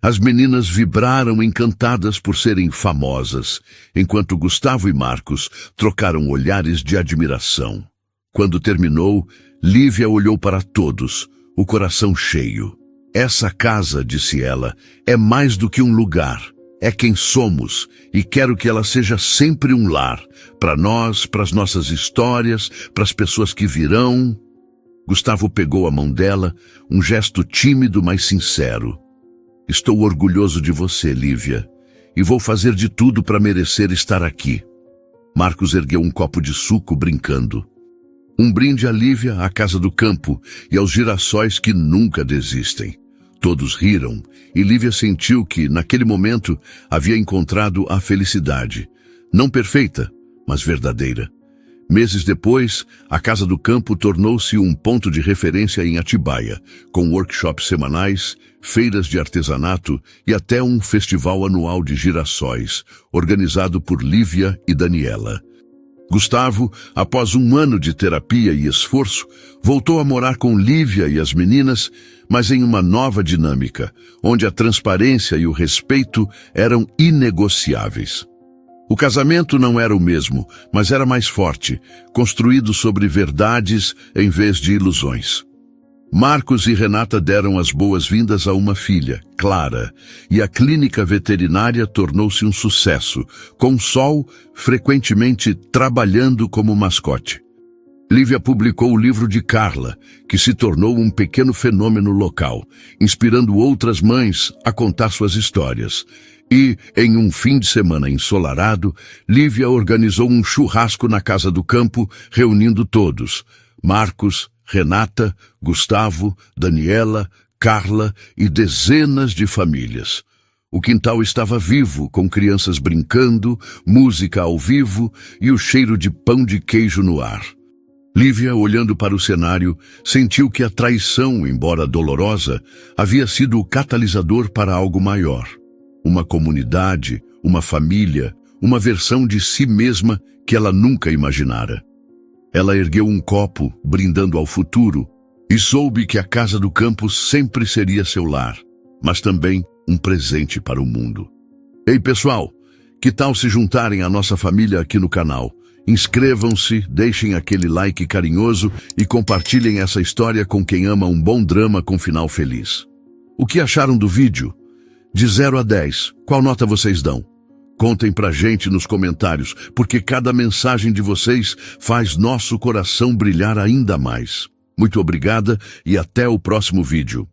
As meninas vibraram encantadas por serem famosas, enquanto Gustavo e Marcos trocaram olhares de admiração. Quando terminou, Lívia olhou para todos, o coração cheio. Essa casa, disse ela, é mais do que um lugar. É quem somos, e quero que ela seja sempre um lar, para nós, para as nossas histórias, para as pessoas que virão. Gustavo pegou a mão dela, um gesto tímido, mas sincero. Estou orgulhoso de você, Lívia, e vou fazer de tudo para merecer estar aqui. Marcos ergueu um copo de suco, brincando. Um brinde a Lívia, à casa do campo, e aos girassóis que nunca desistem. Todos riram, e Lívia sentiu que, naquele momento, havia encontrado a felicidade. Não perfeita, mas verdadeira. Meses depois, a Casa do Campo tornou-se um ponto de referência em Atibaia, com workshops semanais, feiras de artesanato e até um festival anual de girassóis, organizado por Lívia e Daniela. Gustavo, após um ano de terapia e esforço, voltou a morar com Lívia e as meninas, mas em uma nova dinâmica, onde a transparência e o respeito eram inegociáveis. O casamento não era o mesmo, mas era mais forte, construído sobre verdades em vez de ilusões. Marcos e Renata deram as boas-vindas a uma filha, Clara, e a clínica veterinária tornou-se um sucesso, com Sol frequentemente trabalhando como mascote. Lívia publicou o livro de Carla, que se tornou um pequeno fenômeno local, inspirando outras mães a contar suas histórias. E, em um fim de semana ensolarado, Lívia organizou um churrasco na Casa do Campo, reunindo todos: Marcos, Renata, Gustavo, Daniela, Carla e dezenas de famílias. O quintal estava vivo, com crianças brincando, música ao vivo e o cheiro de pão de queijo no ar. Lívia, olhando para o cenário, sentiu que a traição, embora dolorosa, havia sido o catalisador para algo maior. Uma comunidade, uma família, uma versão de si mesma que ela nunca imaginara. Ela ergueu um copo, brindando ao futuro, e soube que a Casa do Campo sempre seria seu lar, mas também um presente para o mundo. Ei, pessoal, que tal se juntarem à nossa família aqui no canal? Inscrevam-se, deixem aquele like carinhoso e compartilhem essa história com quem ama um bom drama com final feliz. O que acharam do vídeo? De 0 a 10, qual nota vocês dão? Contem pra gente nos comentários, porque cada mensagem de vocês faz nosso coração brilhar ainda mais. Muito obrigada e até o próximo vídeo.